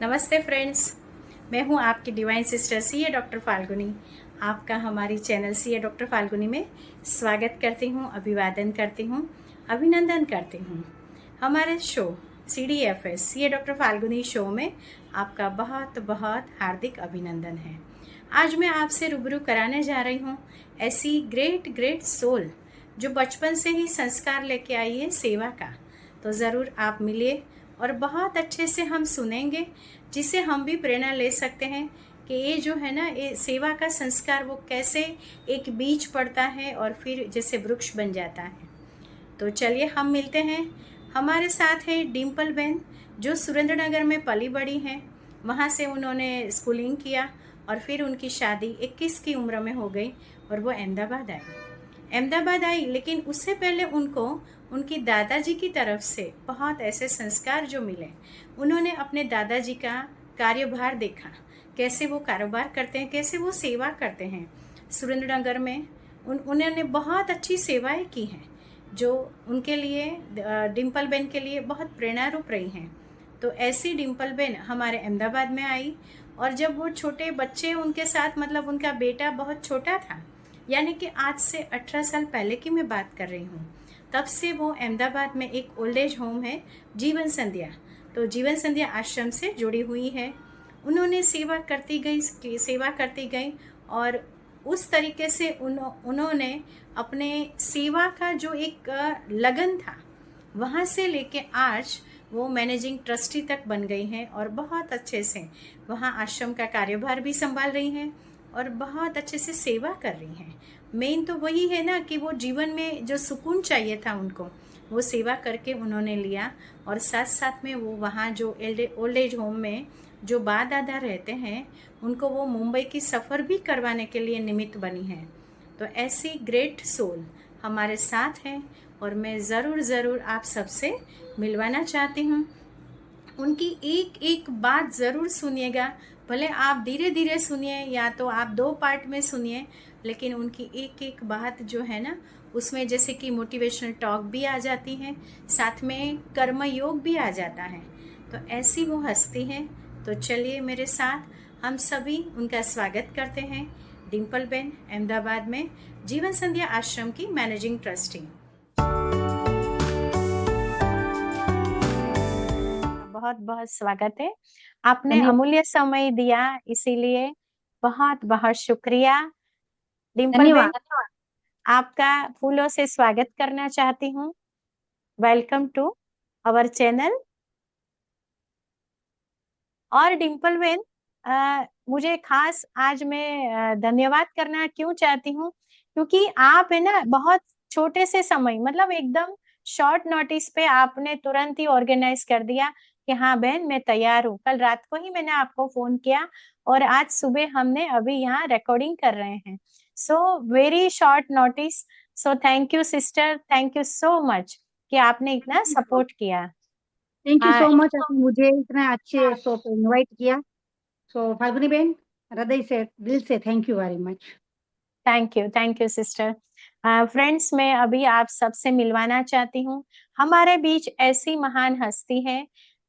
नमस्ते फ्रेंड्स, मैं हूं आपकी divine sister CA doctor Falguni. आपका हमारी चैनल सीए डॉक्टर फाल्गुनी में स्वागत करती हूं, अभिवादन करती हूं, अभिनंदन करती हूं। हमारे show CDFS CA doctor Falguni show में आपका बहुत बहुत हार्दिक अभिनंदन है। आज मैं आपसे रूबरू कराने जा रही हूं ऐसी ग्रेट ग्रेट सोल जो बचपन से ही संस्कार लेके आई है सेवा का। तो ज़रूर आप मिलिए और बहुत अच्छे से हम सुनेंगे, जिससे हम भी प्रेरणा ले सकते हैं कि ये जो है ना, ये सेवा का संस्कार वो कैसे एक बीज पड़ता है और फिर जैसे वृक्ष बन जाता है। तो चलिए हम मिलते हैं। हमारे साथ है डिम्पल बहन, जो सुरेंद्रनगर में पली बड़ी हैं। वहाँ से उन्होंने स्कूलिंग किया और फिर उनकी शादी 21 की उम्र में हो गई और वो अहमदाबाद आई। लेकिन उससे पहले उनको उनकी दादाजी की तरफ से बहुत ऐसे संस्कार जो मिले। उन्होंने अपने दादाजी का कार्यभार देखा, कैसे वो कारोबार करते हैं, कैसे वो सेवा करते हैं सुरेंद्रनगर में। उन्होंने बहुत अच्छी सेवाएं की हैं, जो उनके लिए, डिम्पल बेन के लिए बहुत प्रेरणा रूप रही हैं। तो ऐसी डिम्पल बेन हमारे अहमदाबाद में आई, और जब वो छोटे बच्चे उनके साथ, मतलब उनका बेटा बहुत छोटा था, यानी कि आज से 18 साल पहले की मैं बात कर रही हूँ, तब से वो अहमदाबाद में एक ओल्ड एज होम है जीवन संध्या, तो जीवन संध्या आश्रम से जुड़ी हुई है। उन्होंने सेवा करती गई और उस तरीके से उन्होंने अपने सेवा का जो एक लगन था, वहाँ से लेके आज वो मैनेजिंग ट्रस्टी तक बन गई हैं और बहुत अच्छे से वहाँ आश्रम का कार्यभार भी संभाल रही हैं और बहुत अच्छे से सेवा कर रही हैं। मेन तो वही है ना कि वो जीवन में जो सुकून चाहिए था उनको, वो सेवा करके उन्होंने लिया। और साथ साथ में वो वहाँ जो ओल्ड एज होम में जो बा दादा रहते हैं, उनको वो मुंबई की सफ़र भी करवाने के लिए निमित्त बनी है। तो ऐसी ग्रेट सोल हमारे साथ हैं और मैं ज़रूर आप सबसे मिलवाना चाहती हूँ। उनकी एक एक बात ज़रूर सुनिएगा, भले आप धीरे धीरे सुनिए या तो आप 2 पार्ट में सुनिए, लेकिन उनकी एक एक बात जो है ना, उसमें जैसे कि मोटिवेशनल टॉक भी आ जाती है, साथ में कर्म योग भी आ जाता है। तो ऐसी वो हस्ती हैं। तो चलिए मेरे साथ हम सभी उनका स्वागत करते हैं। डिम्पल बेन अहमदाबाद में जीवन संध्या आश्रम की मैनेजिंग ट्रस्टी। बहुत बहुत स्वागत है। आपने धन्यवाद। अमूल्य समय दिया, इसीलिए बहुत बहुत शुक्रिया। डिम्पल बेन, धन्यवाद। आपका फूलों से स्वागत करना चाहती हूँ। Welcome to our channel. और डिम्पल बेन, मुझे खास आज मैं धन्यवाद करना क्यों चाहती हूँ, क्योंकि आप है ना, बहुत छोटे से समय, मतलब एकदम शॉर्ट नोटिस पे आपने तुरंत ही ऑर्गेनाइज कर दिया कि हाँ बहन मैं तैयार हूँ। कल रात को ही मैंने आपको फोन किया और आज सुबह हमने अभी यहाँ रिकॉर्डिंग कर रहे हैं। So very short notice. So thank you sister, thank you so much कि आपने इतना सपोर्ट किया। थैंक यू हाँ, सो मच, आपने मुझे इतना अच्छे शो पे इनवाइट किया। सो फाल्गुनी बहन, हृदय से, दिल से thank you very much. Thank you sister. Friends, मैं अभी आप सबसे मिलवाना चाहती हूँ। हमारे बीच ऐसी महान हस्ती है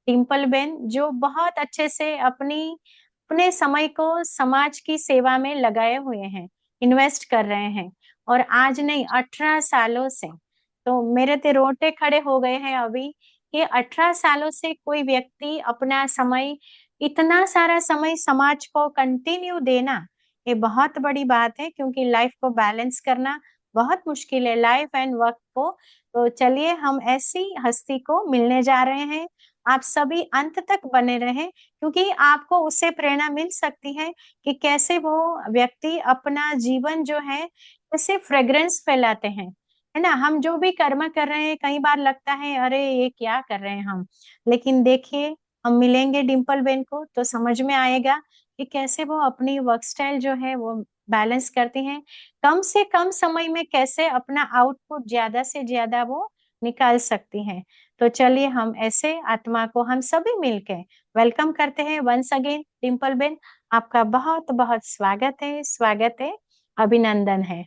डिम्पल बेन, जो बहुत अच्छे से अपने समय को समाज की सेवा में लगाए हुए हैं, इन्वेस्ट कर रहे हैं। और आज नहीं, 18 सालों से, तो मेरे तो रोटे खड़े हो गए हैं अभी कि 18 सालों से कोई व्यक्ति अपना समय, इतना सारा समय समाज को कंटिन्यू देना, ये बहुत बड़ी बात है, क्योंकि लाइफ को बैलेंस करना बहुत मुश्किल है, लाइफ एंड वर्क को। तो चलिए हम ऐसी हस्ती को मिलने जा रहे हैं। आप सभी अंत तक बने रहें, क्योंकि आपको उससे प्रेरणा मिल सकती है कि कैसे वो व्यक्ति अपना जीवन जो है, कैसे फ्रेग्रेंस फैलाते हैं। है ना, हम जो भी कर्म कर रहे हैं, कई बार लगता है अरे ये क्या कर रहे हैं हम, लेकिन देखिए, हम मिलेंगे डिम्पल बेन को तो समझ में आएगा कि कैसे वो अपनी वर्क स्टाइल जो है वो बैलेंस करती हैं, कम से कम समय में कैसे अपना आउटपुट ज्यादा से ज्यादा वो निकाल सकती हैं। तो चलिए हम ऐसे आत्मा को हम सभी मिलके वेलकम करते हैं वंस अगेन। डिम्पल बेन, आपका बहुत बहुत स्वागत है, अभिनंदन है।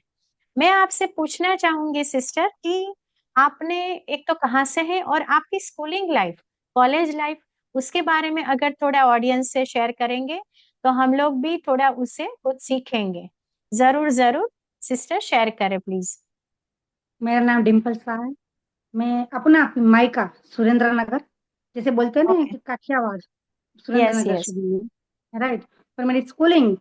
मैं आपसे पूछना चाहूंगी सिस्टर कि आपने एक तो कहाँ से है और आपकी स्कूलिंग लाइफ, कॉलेज लाइफ उसके बारे में अगर थोड़ा ऑडियंस से शेयर करेंगे तो हम लोग भी थोड़ा उससे कुछ सीखेंगे। जरूर जरूर सिस्टर शेयर करें प्लीज। मेरा नाम डिम्पल शाह है। मैं अपना मायका सुरेंद्र नगर, जैसे बोलते हैं ना ओके। कि काठियावाड़, सुरेंद्र यस नगर यस। शुरू में, राइट। पर मेरी स्कूलिंग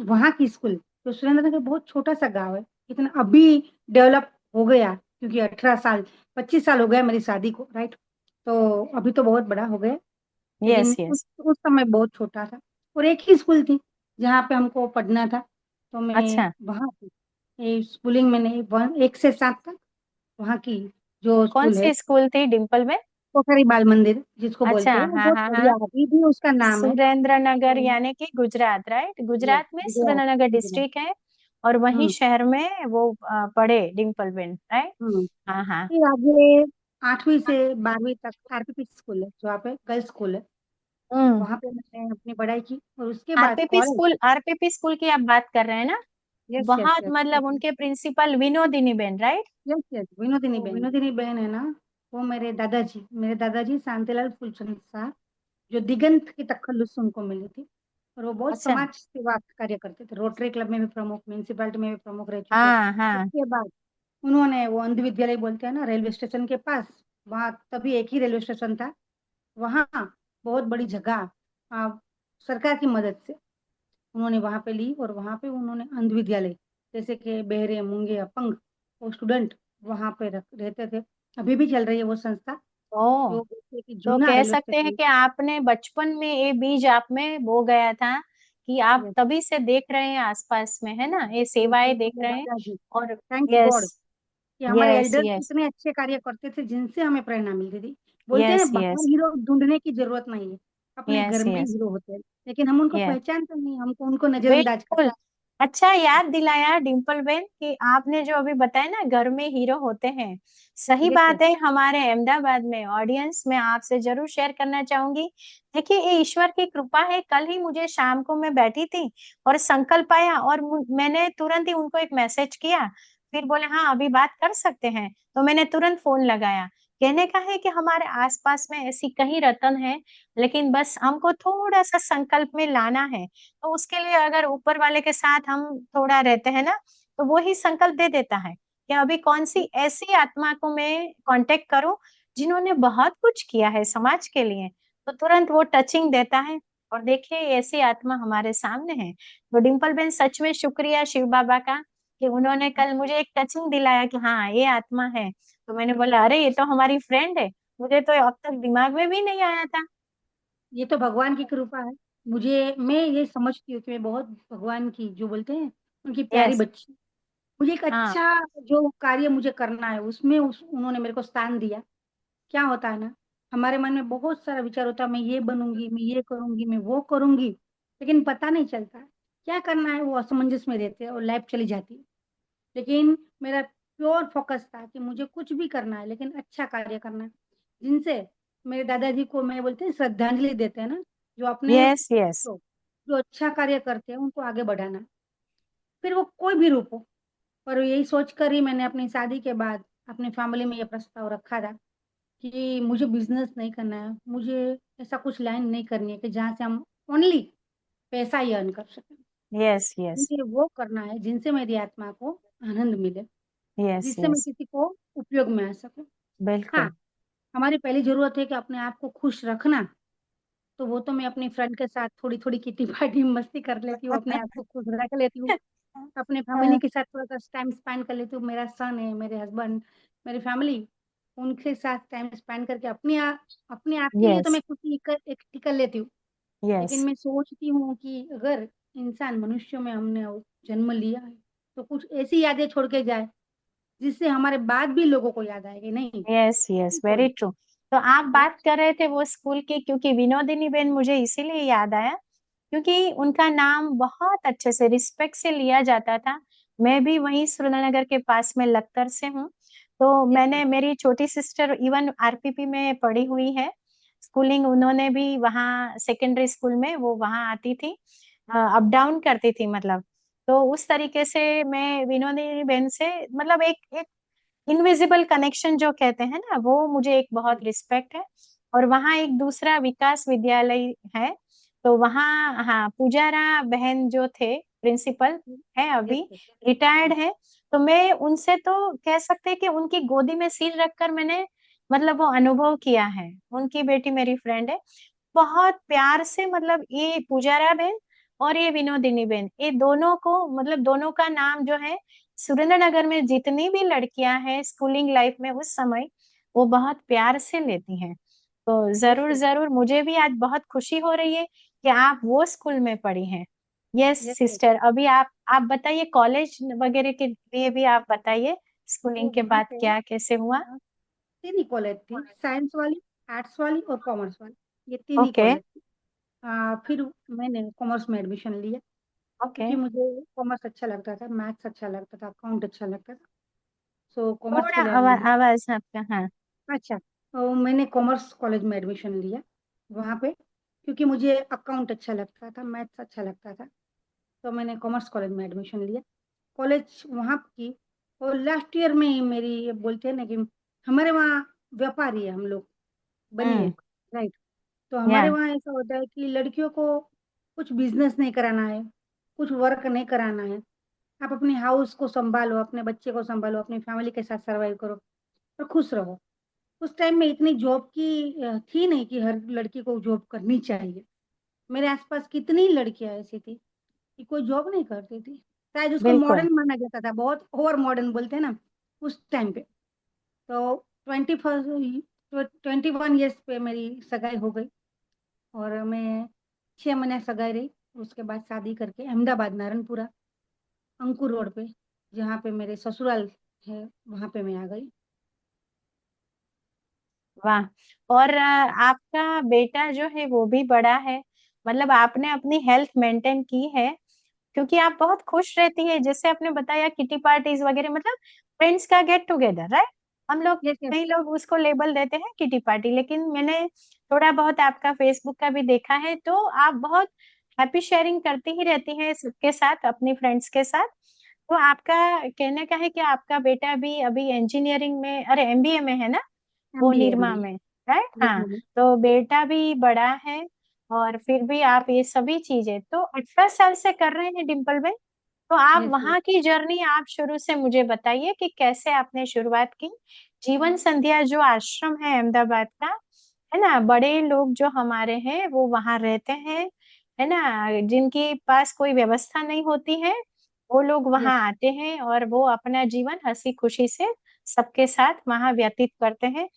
वहाँ की स्कूल, तो सुरेंद्र नगर बहुत छोटा सा गांव है, इतना अभी डेवलप हो गया, क्योंकि 18 साल 25 साल हो गया मेरी शादी को, राइट। तो अभी तो बहुत बड़ा हो गया, यस लेकिन यस। उस समय बहुत छोटा था। और एक ही स्कूल थी जहाँ पे हमको पढ़ना था, तो मैं अच्छा, वहाँ पे स्कूलिंग मैंने 1 से 7 तक वहाँ की जो कौन स्कूल है, सी स्कूल थी डिम्पल में? पोखरी बाल मंदिर जिसको अच्छा, बोलते हैं, वो हाँ बहुत हाँ हाँ। बढ़िया, अभी भी उसका नाम है। सुरेंद्र नगर तो यानी कि गुजरात, राइट? यस, गुजरात में गुजरात, सुरेंद्र नगर गुजरात। डिस्ट्रिक्ट है। और वही हम्म। शहर में वो पढ़े डिम्पल बिन, राइट? हम्म। हाँ हाँ। फिर आगे 8वीं से 12वीं तक आरपीपी स्कूल है, जो यहाँ पे गर्ल्स स्कूल है, हम्म। वहाँ पे मैंने अपनी पढ़ाई की, और उसके बाद RPP college. School, RPP school की आप बात कर रहे हैं ना? यस यस वहाँ यस मतलब उनके principal Vinodini ben, right? Yes yes, Vinodini बहन है ना, वो मेरे दादाजी शांतिलाल फूलचंद शाह, जो दिगंत की तखल्लुस उनको मिली थी। और वो बहुत अच्छा। समाज सेवा कार्य करते थे, रोटरी क्लब में भी प्रमुख, म्यूनसिपैलिटी में भी प्रमुख रह चुके। हाँ हाँ। उसके बाद उन्होंने वो अंध विद्यालय बोलते हैं ना, रेलवे स्टेशन के पास, वहाँ तभी एक ही रेलवे स्टेशन था, वहाँ बहुत बड़ी जगह आ, सरकार की मदद से उन्होंने वहाँ पे ली, और वहाँ पे उन्होंने अंध विद्यालय, जैसे कि बहरे मूंगे अपंग वो स्टूडेंट वहाँ पे रहते थे। अभी भी चल रही है वो संस्था, ओ, जो बोलते हैं कि तो जूना कह रेलवे सकते हैं स्टेशन। कि आपने बचपन में ये बीज आप में बो गया था कि आप यस, तभी से देख रहे हैं आसपास में, है ना, ये बिल्कुल सेवाएं देख मेरे रहे हैं। दादाजी, और थैंक्स यस गॉड कि हमारे यस एल्डर्स यस इतने अच्छे कार्य करते थे, जिनसे हमें प्रेरणा मिलती थी। बोलते यस हैं बाहर यस हीरो ढूंढने की जरूरत नहीं है, अपने यस घर में ही यस हीरो होते हैं, लेकिन हम उनको यस। पहचानते नहीं, हमको उनको नजरअंदाज बिल्कुल। करते अच्छा याद दिलाया डिम्पल बेन कि आपने जो अभी बताया ना घर में हीरो होते हैं। सही हैं। यस बात यस। है, हमारे अहमदाबाद में ऑडियंस में आपसे जरूर शेयर करना चाहूंगी। देखिए ये ईश्वर की कृपा है, कल ही मुझे शाम को मैं बैठी थी और संकल्प आया और मैंने तुरंत ही उनको एक मैसेज किया। फिर बोले हाँ अभी बात कर सकते हैं, तो मैंने तुरंत फोन लगाया। कहने का है कि हमारे आसपास में ऐसी कई रत्न है, लेकिन बस हमको थोड़ा सा संकल्प में लाना है। तो उसके लिए अगर ऊपर वाले के साथ हम थोड़ा रहते हैं ना, तो वो ही संकल्प दे देता है कि अभी कौन सी ऐसी आत्मा को मैं कांटेक्ट करूं जिन्होंने बहुत कुछ किया है समाज के लिए। तो तुरंत वो टचिंग देता है। और देखिए ऐसी आत्मा हमारे सामने है। तो डिम्पल बेन सच में शुक्रिया शिव बाबा का कि उन्होंने कल मुझे एक टचिंग दिलाया कि हाँ ये आत्मा है। तो मैंने बोला अरे ये तो हमारी फ्रेंड है, मुझे तो अब तक दिमाग में भी नहीं आया था। ये तो भगवान की कृपा है। मैं ये समझती हूँ कि मैं बहुत भगवान की, जो बोलते हैं, उनकी प्यारी यस। बच्ची। मुझे एक हाँ। अच्छा जो कार्य मुझे करना है, उसमें उन्होंने मेरे को स्थान दिया। क्या होता है ना, हमारे मन में बहुत सारा विचार होता है, मैं ये बनूंगी, मैं ये करूंगी, मैं वो करूंगी, लेकिन पता नहीं चलता क्या करना है, वो असमंजस में रहते हैं और लाइफ चली जाती है। लेकिन मेरा प्योर फोकस था कि मुझे कुछ भी करना है, लेकिन अच्छा कार्य करना है, जिनसे मेरे दादाजी को मैं बोलते हैं श्रद्धांजलि देते हैं ना, जो अपने यस यस। जो अच्छा कार्य करते हैं उनको आगे बढ़ाना, फिर वो कोई भी रूप हो। पर यही सोच कर ही मैंने अपनी शादी के बाद अपनी फैमिली में ये प्रस्ताव रखा था कि मुझे बिजनेस नहीं करना है, मुझे ऐसा कुछ लाइन नहीं करनी है कि जहाँ से हम ओनली पैसा ही अर्न कर सकें। यस यस मुझे वो करना है जिनसे मेरी आत्मा को आनंद मिले, यस जिससे मैं यस। किसी को उपयोग में आ सकूं। हाँ, बिल्कुल। हमारी पहली जरूरत है कि अपने आप को खुश रखना। तो वो तो मैं अपनी फ्रेंड के साथ थोड़ी थोड़ी किटी पार्टी मस्ती कर लेती हूँ, अपने आप को खुश रख लेती हूँ, अपने फैमिली हाँ, के साथ थोड़ा सा टाइम स्पेंड कर लेती हूँ। मेरा सन है, मेरे हस्बैंड, मेरी फैमिली, उनके साथ टाइम स्पेंड करके अपने आप के लिए तो यस मैं खुशी इकट्ठी कर लेती हूँ। यस लेकिन मैं सोचती हूँ कि अगर इंसान मनुष्य में हमने जन्म लिया है, तो कुछ ऐसी यादें छोड़ के जाए जिससे हमारे बाद भी लोगों को याद आएगी, नहीं यस यस, कोई। Very true. तो आप बात कर रहे थे वो स्कूल की, क्योंकि विनोदिनी बेन मुझे इसीलिए याद आया क्योंकि उनका नाम बहुत अच्छे से रिस्पेक्ट से लिया जाता था। मैं भी वहीं सुरेंद्रनगर के पास में लखतर से हूँ। तो यस मैंने, मेरी छोटी सिस्टर इवन आरपीपी में पढ़ी हुई है, स्कूलिंग उन्होंने भी वहाँ सेकेंडरी स्कूल में वो वहाँ आती थी, अप डाउन करती थी मतलब। तो उस तरीके से मैं विनोदिनी बेन से मतलब एक एक इनविजिबल कनेक्शन जो कहते हैं ना, वो मुझे एक बहुत रिस्पेक्ट है। और वहाँ एक दूसरा विकास विद्यालय है। तो वहाँ हाँ पूजारा बहन जो थे प्रिंसिपल है यस अभी, यस। रिटायर्ड है। तो मैं उनसे तो कह सकते हैं कि उनकी गोदी में सिर रखकर मैंने मतलब वो अनुभव किया है। उनकी बेटी मेरी फ्रेंड है, बहुत प्यार से मतलब ये पुजारा बहन और ये विनोदिनी बहन, ये दोनों को मतलब दोनों का नाम जो है, सुरेंद्र नगर में जितनी भी लड़कियां हैं स्कूलिंग लाइफ में उस समय वो बहुत प्यार से लेती हैं। तो यस जरूर यस। जरूर मुझे भी आज बहुत खुशी हो रही है कि आप वो स्कूल में पढ़ी हैं। Yes yes yes. सिस्टर, अभी आप बताइए कॉलेज वगैरह के लिए भी आप बताइए, स्कूलिंग तो के वहाँ बाद पे क्या कैसे हुआ। 3 ही कॉलेज थी, साइंस वाली, आर्ट्स वाली और कॉमर्स वाली। ये 3 ही ओके। कॉलेज थी। फिर मैंने कॉमर्स में एडमिशन लिया, ओके। क्योंकि मुझे कॉमर्स अच्छा लगता था, मैथ्स अच्छा लगता था, अकाउंट अच्छा लगता था। सो कॉमर्स थोड़ा के लिए मैंने, आवाज आपका, हाँ। अच्छा, तो मैंने कॉमर्स कॉलेज में एडमिशन लिया वहाँ पे, क्योंकि मुझे अकाउंट अच्छा लगता था, मैथ्स अच्छा लगता था। तो मैंने कॉमर्स कॉलेज में एडमिशन लिया। कॉलेज वहाँ की, और लास्ट ईयर में ही मेरी, ये बोलते हैं ना कि हमारे वहाँ व्यापारी है हम लोग, बनिए, हम्म। राइट। तो या। हमारे वहाँ ऐसा होता है कि लड़कियों को कुछ बिजनेस नहीं कराना है, कुछ वर्क नहीं कराना है। आप अपने हाउस को संभालो, अपने बच्चे को संभालो, अपनी फैमिली के साथ सर्वाइव करो और खुश रहो। उस टाइम में इतनी जॉब की थी नहीं कि हर लड़की को जॉब करनी चाहिए। मेरे आसपास कितनी लड़कियां ऐसी थी कि कोई जॉब नहीं करती थी। शायद उसको बिल्कुल। मॉडर्न माना जाता था, बहुत ओवर मॉडर्न बोलते हैं ना उस टाइम पे। तो 21 ईयर्स पे मेरी सगाई हो गई, और मैं 6 महीने सगाई रही। उसके बाद शादी करके अहमदाबाद नारायणपुरा अंकुर रोड पे, जहाँ पे मेरे ससुराल है, वहां पे मैं आ गई। वाह। और आपका बेटा जो है वो भी बड़ा है, मतलब आपने अपनी हेल्थ मेंटेन की है, क्योंकि आप बहुत खुश रहती है जैसे आपने बताया किटी पार्टीज वगैरह, मतलब फ्रेंड्स का गेट टुगेदर, राइट। हम लोग, यस यस। कई लोग उसको लेबल देते हैं किटी पार्टी, लेकिन मैंने थोड़ा बहुत आपका फेसबुक का भी देखा है, तो आप बहुत हैप्पी शेयरिंग करती ही रहती हैं सबके साथ, अपनी फ्रेंड्स के साथ। तो आपका कहने का है कि आपका बेटा भी अभी इंजीनियरिंग में, अरे एमबीए में है ना, वो एमबीए निरमा एमबीए। में, राइट यस हाँ। मैम। तो बेटा भी बड़ा है, और फिर भी आप ये सभी चीजें तो 18 साल से कर रहे हैं डिम्पल भाई। तो आप यस यस। वहां की जर्नी आप शुरू से मुझे बताइए कि कैसे आपने शुरुआत की। जीवन संध्या जो आश्रम है अहमदाबाद का, है ना, बड़े लोग जो हमारे हैं वो वहां रहते हैं, है ना, जिनके पास कोई व्यवस्था नहीं होती है, वो लोग वहां यस आते हैं और वो अपना जीवन हंसी खुशी से सबके साथ वहां व्यतीत करते हैं।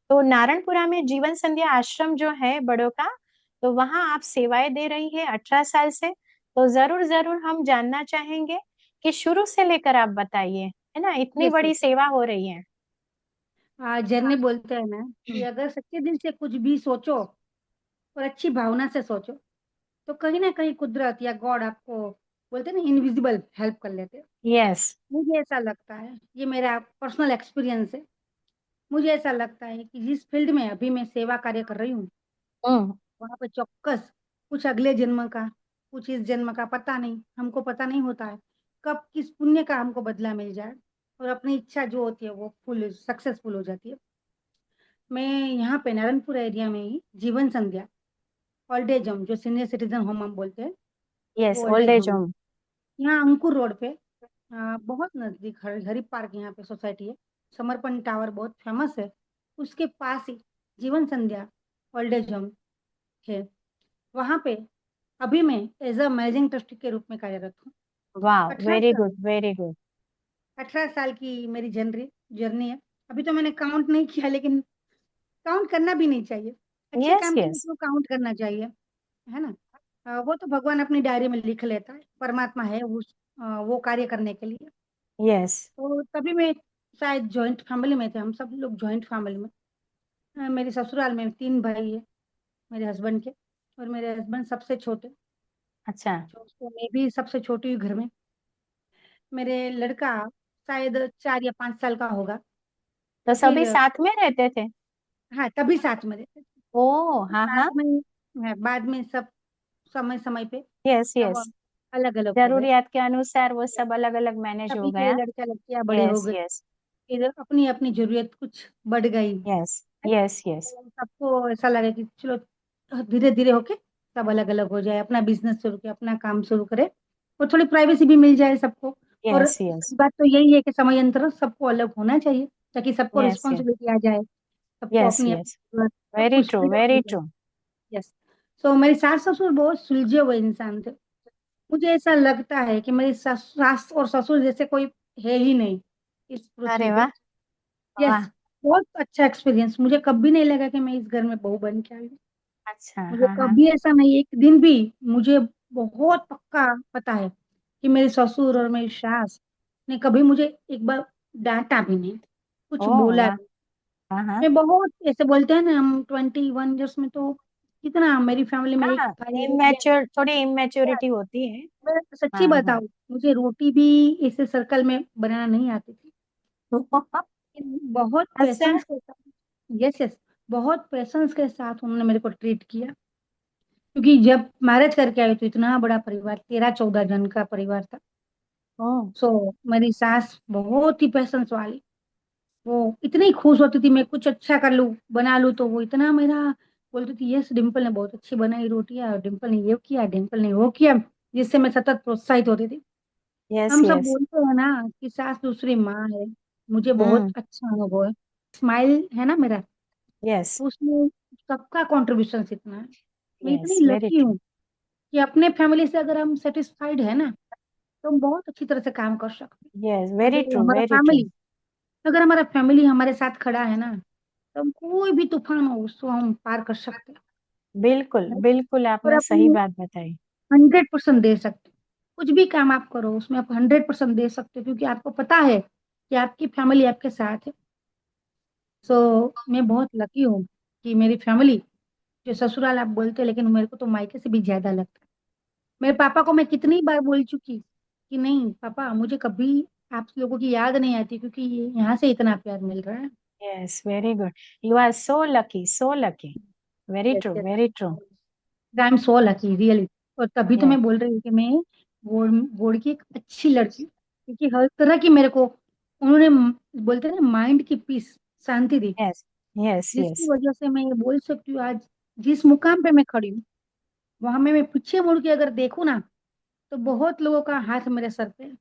तो नारायणपुरा में जीवन संध्या आश्रम जो है बड़ों का, तो वहां आप सेवाएं दे रही है 18 साल से। तो जरूर जरूर हम जानना चाहेंगे कि शुरू से लेकर आप बताइए, है ना, इतनी यस बड़ी यस। सेवा हो रही है। जर्नी बोलते हैं ना कि अगर सच्चे दिल से कुछ भी सोचो और अच्छी भावना से सोचो, तो कहीं ना कहीं कुदरत या गॉड आपको, बोलते हैं ना, इनविजिबल हेल्प कर लेते हैं। यस। मुझे ऐसा लगता है, ये मेरा पर्सनल एक्सपीरियंस है। मुझे ऐसा लगता है कि जिस फील्ड में अभी मैं सेवा कार्य कर रही हूँ, हम्म। वहां पे चौक्कस कुछ अगले जन्म का, कुछ इस जन्म का पता नहीं, हमको पता नहीं होता है कब किस पुण्य का हमको बदला मिल जाए, और अपनी इच्छा जो होती है वो फुल सक्सेसफुल हो जाती है। मैं यहाँ पे नारायणपुर एरिया में ही जीवन संध्या ओल्ड एज होम, जो सीनियर सिटीजन होम हम बोलते हैं, यस वो old old age age home है। होम। यहाँ अंकुर रोड पे, बहुत नजदीक हरी पार्क यहाँ पे सोसाइटी है, समर्पण टावर बहुत फेमस है, उसके पास ही जीवन संध्या ओल्ड एज होम है। वहाँ पे अभी मैं एज अ मैनेजिंग ट्रस्टी के रूप में कार्यरत हूँ। वाह, अठारह वेरी साल गुड वेरी गुड। 18 साल की मेरी जर्नी जर्नी है। अभी तो मैंने काउंट नहीं किया, लेकिन काउंट करना भी नहीं चाहिए। अच्छे यस काम के लिए यस। क्यों काउंट करना चाहिए, है ना। वो तो भगवान अपनी डायरी में लिख लेता है, परमात्मा है वो कार्य करने के लिए। यस। तो तभी मैं, शायद जॉइंट फैमिली में थे हम सब लोग, जॉइंट फैमिली में। मेरे ससुराल में 3 भाई है मेरे हस्बैंड के, और मेरे हस्बैंड सबसे छोटे, अच्छा। तो मैं भी सबसे छोटी हूँ घर में। मेरे लड़का शायद 4 या 5 साल का होगा। तो फिर सभी साथ में रहते थे। हाँ, तभी साथ में रहते थे। ओ हाँ हाँ। बाद में, बाद में सब समय समय पे यस यस। सब अलग अलग हो गए। जरूरियात के अनुसार वो सब अलग अलग मैनेज हो सभी के गया। लड़का लड़कियां बड़े हो यस गए। यस। फिर अपनी अपनी जरूरत कुछ बढ़ गई। Yes yes yes. सबको ऐसा लगे कि चलो धीरे धीरे होके सब अलग अलग हो जाए, अपना बिजनेस शुरू करे, अपना काम शुरू करे, और थोड़ी प्राइवेसी भी मिल जाए सबको। और यस यस सच बात तो यही है कि समय अंतर सबको अलग होना चाहिए, ताकि सबको यस यस रिस्पॉन्सिबिलिटी आ जाए, सबको यस अपनी यस अपनी सब वेरी कुछ ट्रू फ्रीडम वेरी मिल जाए। ट्रू। यस। सो मेरी सास ससुर बहुत सुलझे हुए इंसान थे। मुझे ऐसा लगता है कि मेरी सास और ससुर जैसे कोई है ही नहीं इस पृथ्वी अरे पे। वाह। वाह। यस। बहुत अच्छा एक्सपीरियंस, मुझे कभी नहीं लगा कि मैं इस घर में बहू बन के आई हूँ। अच्छा मुझे हाँ हाँ। कभी ऐसा नहीं, एक दिन भी। मुझे बहुत पक्का पता है कि मेरे ससुर और मेरी सास ने कभी मुझे एक बार डांटा भी नहीं, ओ कुछ बोला वाह। भी। हाँ हाँ। मैं बहुत ऐसे बोलते हैं ना, हम 21 ईयर्स में तो कितना, मेरी फैमिली में एक हाँ भाई है। इमेच्योर, थोड़ी इमेच्योरिटी होती है। मैं सच्ची हाँ हाँ। बताऊं, मुझे रोटी भी ऐसे सर्कल में बनाना नहीं आती थी। लेकिन बहुत अच्छा। पेशेंस के साथ, यस यस, बहुत पेशेंस के साथ उन्होंने मेरे को ट्रीट किया। क्योंकि जब मैरिज करके आई तो इतना बड़ा परिवार, 13-14 जन का परिवार था। ओ। सो मेरी सास बहुत ही पेशेंस वाली, वो इतनी खुश होती थी मैं कुछ अच्छा कर लूं, बना लूं, तो वो इतना मेरा बोलती थी, यस डिम्पल ने बहुत अच्छी बनाई रोटियां, और डिम्पल ने ये किया, डिम्पल ने वो किया, जिससे मैं सतत प्रोत्साहित होती थी। यस हम सब यस। बोलते हैं ना कि सास दूसरी माँ है। मुझे बहुत हम्म। अच्छा अनुभव है। स्माइल है ना मेरा, यस तो उसमें सबका कॉन्ट्रीब्यूशन इतना है। मैं यस इतनी वेरी लकी ट्रू। हूँ कि अपने फैमिली से अगर हम सेटिस्फाइड है ना, तो हम बहुत अच्छी तरह से काम कर सकते यस हैं। Very true very true. अगर हमारा फैमिली हमारे साथ खड़ा है ना, तो हम कोई भी तूफान हो उसको हम पार कर सकते बिल्कुल हैं, बिल्कुल और आपने सही अपनी बात बताई। 100% दे सकते हैं। कुछ भी काम आप करो उसमें आप 100% दे सकते हो, क्योंकि आपको पता है कि आपकी फैमिली आपके साथ है। सो मैं बहुत लकी हूँ कि मेरी फैमिली, जो ससुराल आप बोलते हो, लेकिन मेरे को तो मायके से भी ज्यादा लगता है। मेरे पापा को मैं कितनी बार बोल चुकी कि नहीं पापा, मुझे कभी आप लोगों की याद नहीं आती, क्योंकि यहाँ से इतना प्यार मिल रहा है। Yes very good. You are so lucky so lucky. Very yes true yes, very true. I am so lucky really. और तभी तो यस मैं बोल रही हूँ कि मैं बोर्ड बोर्ड की एक अच्छी लड़की हूँ, क्योंकि हर तरह की मेरे को उन्होंने बोलते हैं ना माइंड की पीस, शांति दी, यस यस जिसकी यस। वजह से मैं ये बोल सकती हूँ आज जिस मुकाम पे मैं खड़ी हूँ, वहां में मैं पीछे मुड़ के अगर देखूँ ना, तो बहुत लोगों का हाथ मेरे सर पे है।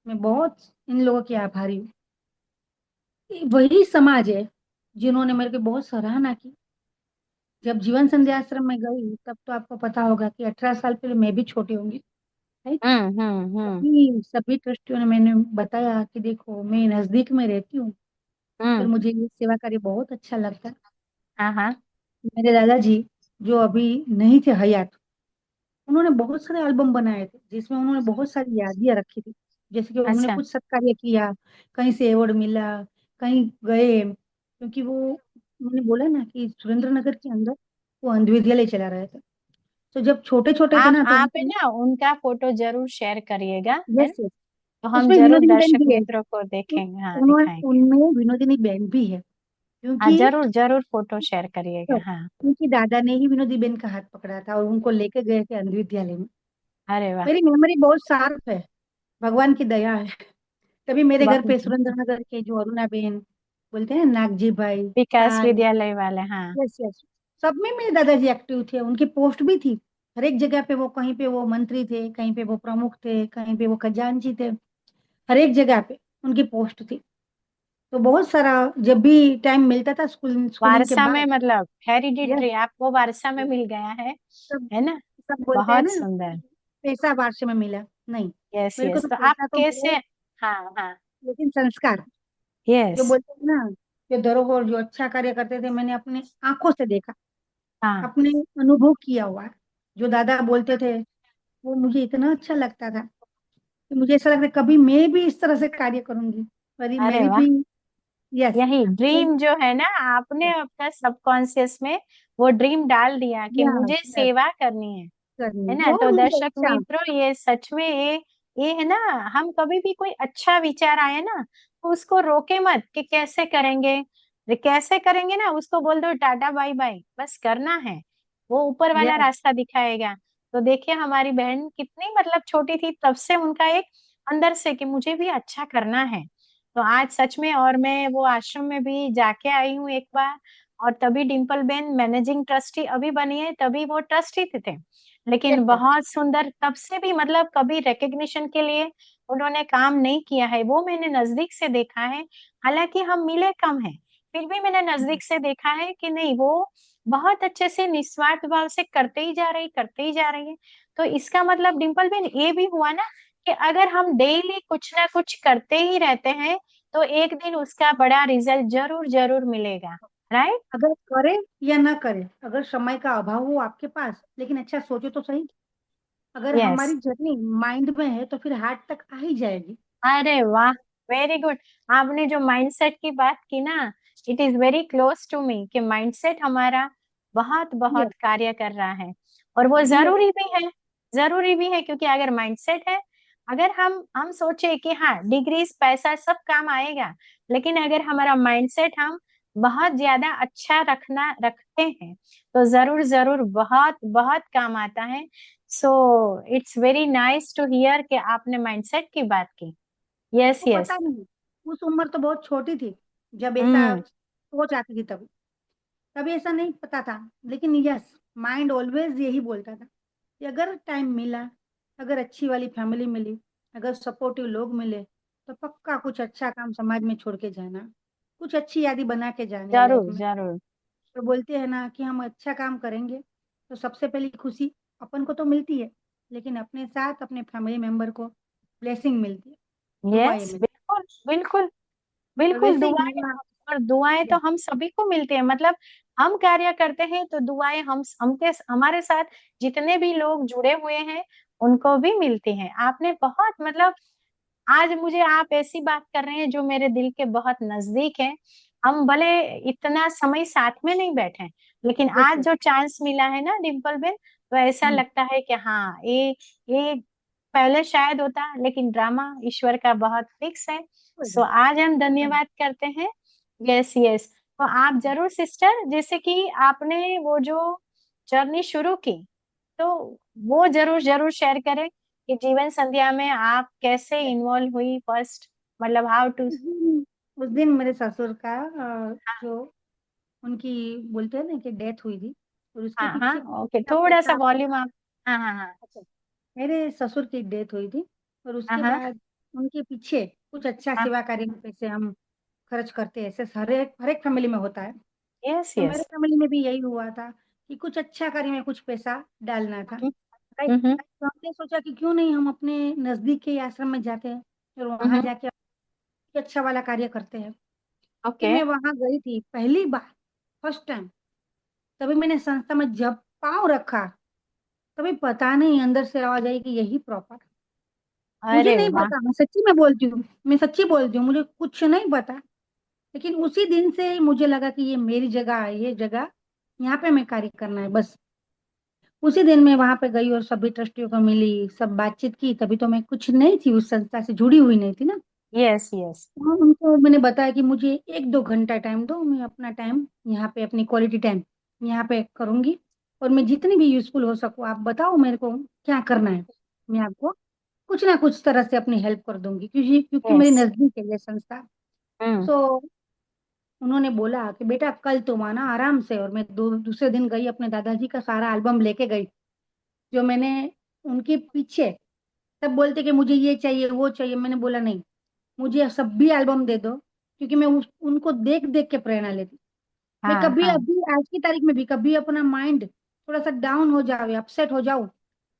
मैं बहुत इन लोगों की आभारी हूँ। ये वही समाज है जिन्होंने मेरे को बहुत सराहना की। जब जीवन संध्या आश्रम में गई, तब तो आपको पता होगा कि 18 साल पहले मैं भी छोटी होंगी, राइट। हम्म। सभी सभी ट्रस्टियों ने मैंने बताया कि देखो मैं नजदीक में रहती हूँ, पर हम्म। मुझे ये सेवा कार्य बहुत अच्छा लगता है। हाँ हाँ। मेरे दादाजी, जो अभी नहीं थे हयात, उन्होंने बहुत सारे एल्बम बनाए थे जिसमें उन्होंने बहुत सारी यादियां रखी थी। जैसे कि उन्होंने अच्छा। कुछ सत्कार्य किया, कहीं से अवार्ड मिला, कहीं गए, क्योंकि वो उन्होंने बोला ना कि सुरेंद्र नगर के अंदर वो अंध विद्यालय चला रहे थे। तो जब छोटे छोटे थे ना, तो आप है उनकी, ना उनका फोटो जरूर शेयर करिएगा है यस ना। यस, तो हम उसमें जरूर विनोदिनी बहन दर्शक भी है। मित्रों को देखेंगे, हाँ उन्होंने दिखाएंगे। उनमें विनोदिनी बहन भी है, हाँ क्योंकि जरूर जरूर फोटो शेयर करिएगा हाँ। क्योंकि दादा ने ही विनोदी बहन का हाथ पकड़ा था और उनको लेके गए थे अंध विद्यालय में। अरे वाह। मेरी मेमोरी बहुत शार्प है, भगवान की दया है। तभी मेरे घर पे बहुत। सुरेंद्र नगर के जो अरुणा बहन, बोलते हैं नागजी भाई, विकास तार, विद्यालय वाले हाँ। यस यस, सब में मेरे दादाजी एक्टिव थे, उनकी पोस्ट भी थी। हर एक जगह पे वो, कहीं पे वो मंत्री थे, कहीं पे वो प्रमुख थे, कहीं पे वो खजांची थे, हर एक जगह पे उनकी पोस्ट थी। तो बहुत सारा, जब भी टाइम मिलता था स्कूलिंग के वारसा में बाद, मतलब यस, हेरिडिटरी आपको वारसा में मिल गया सब है ना। सब बोलते हैं बहुत ना सुंदर। पैसा बादशाह में मिला, नहीं, यस मेरे को यस तो तो आप पैसा तो कैसे। मिला, हाँ हाँ। लेकिन संस्कार, जो यस। बोलते हैं ना, जो धरोहर, जो अच्छा कार्य करते थे, मैंने अपने आंखों से देखा, हाँ। अपने अनुभव किया हुआ है। जो दादा बोलते थे, वो मुझे इतना अच्छा लगता था कि मुझे ऐसा लगता है कभी मैं भी इस तरह से कार्य करूंगी, पर अरे मेरी वाह। भी, यस, यही ड्रीम जो है ना, आपने अपना सबकॉन्शियस में वो ड्रीम डाल दिया कि मुझे यस यस, सेवा करनी है करनी ना। बहुत तो मुझे दर्शक अच्छा, मित्रों ये सच में ये है ना। हम कभी भी कोई अच्छा विचार आए ना, तो उसको रोके मत कि कैसे करेंगे। कैसे करेंगे ना, उसको बोल दो टाटा बाय बाय, बस करना है। वो ऊपर वाला यस रास्ता दिखाएगा। तो देखिए हमारी बहन कितनी मतलब छोटी थी, तब से उनका एक अंदर से कि मुझे भी अच्छा करना है। तो आज सच में, और मैं वो आश्रम में भी जाके आई हूँ एक बार, और तभी डिम्पल बेन मैनेजिंग ट्रस्टी अभी बनी है, तभी वो ट्रस्टी थे। लेकिन यस। बहुत सुंदर, तब से भी मतलब कभी रिकग्निशन के लिए उन्होंने काम नहीं किया है, वो मैंने नजदीक से देखा है। हालांकि हम मिले कम हैं, फिर भी मैंने नजदीक से देखा है कि नहीं, वो बहुत अच्छे से निस्वार्थ भाव से करते ही जा रही, करते ही जा रही है। तो इसका मतलब डिम्पल बेन ये भी हुआ ना, कि अगर हम डेली कुछ ना कुछ करते ही रहते हैं, तो एक दिन उसका बड़ा रिजल्ट जरूर जरूर मिलेगा। राइट। अगर करे या ना करे, अगर समय का अभाव हो आपके पास, लेकिन अच्छा सोचो तो सही। अगर यस। हमारी जर्नी माइंड में है तो फिर हार्ट तक आ ही जाएगी। अरे वाह, वेरी गुड। आपने जो माइंडसेट की बात की ना, it is very close to me, कि माइंडसेट हमारा बहुत बहुत यस। कार्य कर रहा है। और वो यस। जरूरी भी है, जरूरी भी है, क्योंकि अगर माइंडसेट है, अगर हम सोचे कि हाँ डिग्रीज पैसा सब काम आएगा, लेकिन अगर हमारा माइंडसेट हम बहुत ज्यादा अच्छा रखना रखते हैं, तो जरूर जरूर बहुत बहुत काम आता है। So it's very nice to hear कि आपने माइंडसेट की बात की। यस वो यस। पता नहीं, उस उम्र तो बहुत छोटी थी जब ऐसा हम्म। सोच आती थी, तभी तभी ऐसा नहीं पता था। लेकिन यस, माइंड ऑलवेज यही बोलता था कि अगर टाइम मिला, अगर अच्छी वाली फैमिली मिली, अगर सपोर्टिव लोग मिले, तो पक्का कुछ अच्छा काम समाज में छोड़ के जाना, कुछ अच्छी यादें बना के जाने लाइफ जरूर में। जरूर। तो बोलते हैं ना कि हम अच्छा काम करेंगे तो सबसे पहली खुशी अपन को तो मिलती है, लेकिन अपने साथ अपने फैमिली मेंबर को ब्लेसिंग मिलती है, दुआएं यस, मिलती बिल्कुल बिल्कुल है। और बिल्कुल, वैसे ही दुआएं। मेरा, और दुआएं तो yes, हम सभी को मिलती है, मतलब हम कार्य करते हैं तो दुआएं हमके हमारे साथ जितने भी लोग जुड़े हुए हैं उनको भी मिलती हैं। आपने बहुत मतलब, आज मुझे आप ऐसी बात कर रहे हैं जो मेरे दिल के बहुत नजदीक है। हम भले इतना समय साथ में नहीं बैठे, लेकिन yes, आज yes, जो चांस मिला है ना डिम्पल बेन, तो ऐसा हम्म, लगता है कि हाँ ये पहले शायद होता, लेकिन ड्रामा ईश्वर का बहुत फिक्स है। सो आज हम धन्यवाद करते हैं। Yes yes. तो आप जरूर सिस्टर, जैसे कि आपने वो जो जर्नी शुरू की, तो वो जरूर जरूर शेयर करें कि जीवन संध्या में आप कैसे इन्वॉल्व हुई फर्स्ट, मतलब हाउ टू। उस दिन मेरे ससुर का जो उनकी बोलते हैं ना कि डेथ हुई थी, और उसके हाँ हाँ, पीछे कुछ ओके, अच्छा थोड़ा सा पैसा। वॉल्यूम आप। हाँ हाँ हाँ। अच्छा, मेरे ससुर की डेथ हुई थी, और हाँ उसके हाँ। बाद उनके पीछे कुछ अच्छा हाँ। सेवा कार्य में पैसे हम खर्च करते हैं, ऐसे हर एक फैमिली में होता है। यस तो यस। मेरे फैमिली में भी यही हुआ था कि कुछ अच्छा कार्य में कुछ पैसा डालना था। राइट। हम्म। तो हमने सोचा कि क्यों नहीं हम अपने नजदीक के आश्रम में जाते हैं और वहां हम्म। जाके अच्छा वाला कार्य करते हैं। फिर ओके। मैं वहां गई थी पहली बार, फर्स्ट टाइम। तभी मैंने संस्था में जब पाँव रखा, तभी पता नहीं अंदर से आवाज आई कि यही प्रॉपर। मुझे अरे नहीं वाह। पता, मैं सच्ची में बोलती हूँ, मैं सच्ची बोलती हूँ, मुझे कुछ नहीं पता। लेकिन उसी दिन से ही मुझे लगा कि ये मेरी जगह है, ये जगह यहाँ पे मैं कार्य करना है बस। उसी दिन मैं वहां पे गई और सभी ट्रस्टियों को मिली, सब बातचीत की। तभी तो मैं कुछ नहीं थी, उस संस्था से जुड़ी हुई नहीं थी ना। Yes yes. हाँ, उनको मैंने बताया कि मुझे 1-2 घंटा टाइम दो, मैं अपना टाइम यहाँ पे, अपनी क्वालिटी टाइम यहाँ पे करूंगी, और मैं जितनी भी यूजफुल हो सकूँ आप बताओ मेरे को क्या करना है, मैं आपको कुछ ना कुछ तरह से अपनी हेल्प कर दूंगी, क्योंकि क्योंकि मेरे यस। नजदीक है ये संस्था। हम्म। सो उन्होंने बोला कि बेटा कल तुम आना आराम से। और मैं दूसरे दिन गई, अपने दादाजी का सारा एल्बम लेके गई, जो मैंने उनके पीछे, तब बोलते कि मुझे ये चाहिए वो चाहिए, मैंने बोला नहीं, मुझे सब भी एल्बम दे दो, क्योंकि मैं उनको देख देख के प्रेरणा लेती। मैं हाँ कभी हाँ। अभी आज की तारीख में भी कभी अपना माइंड थोड़ा सा डाउन हो जावे, अपसेट हो जाऊं,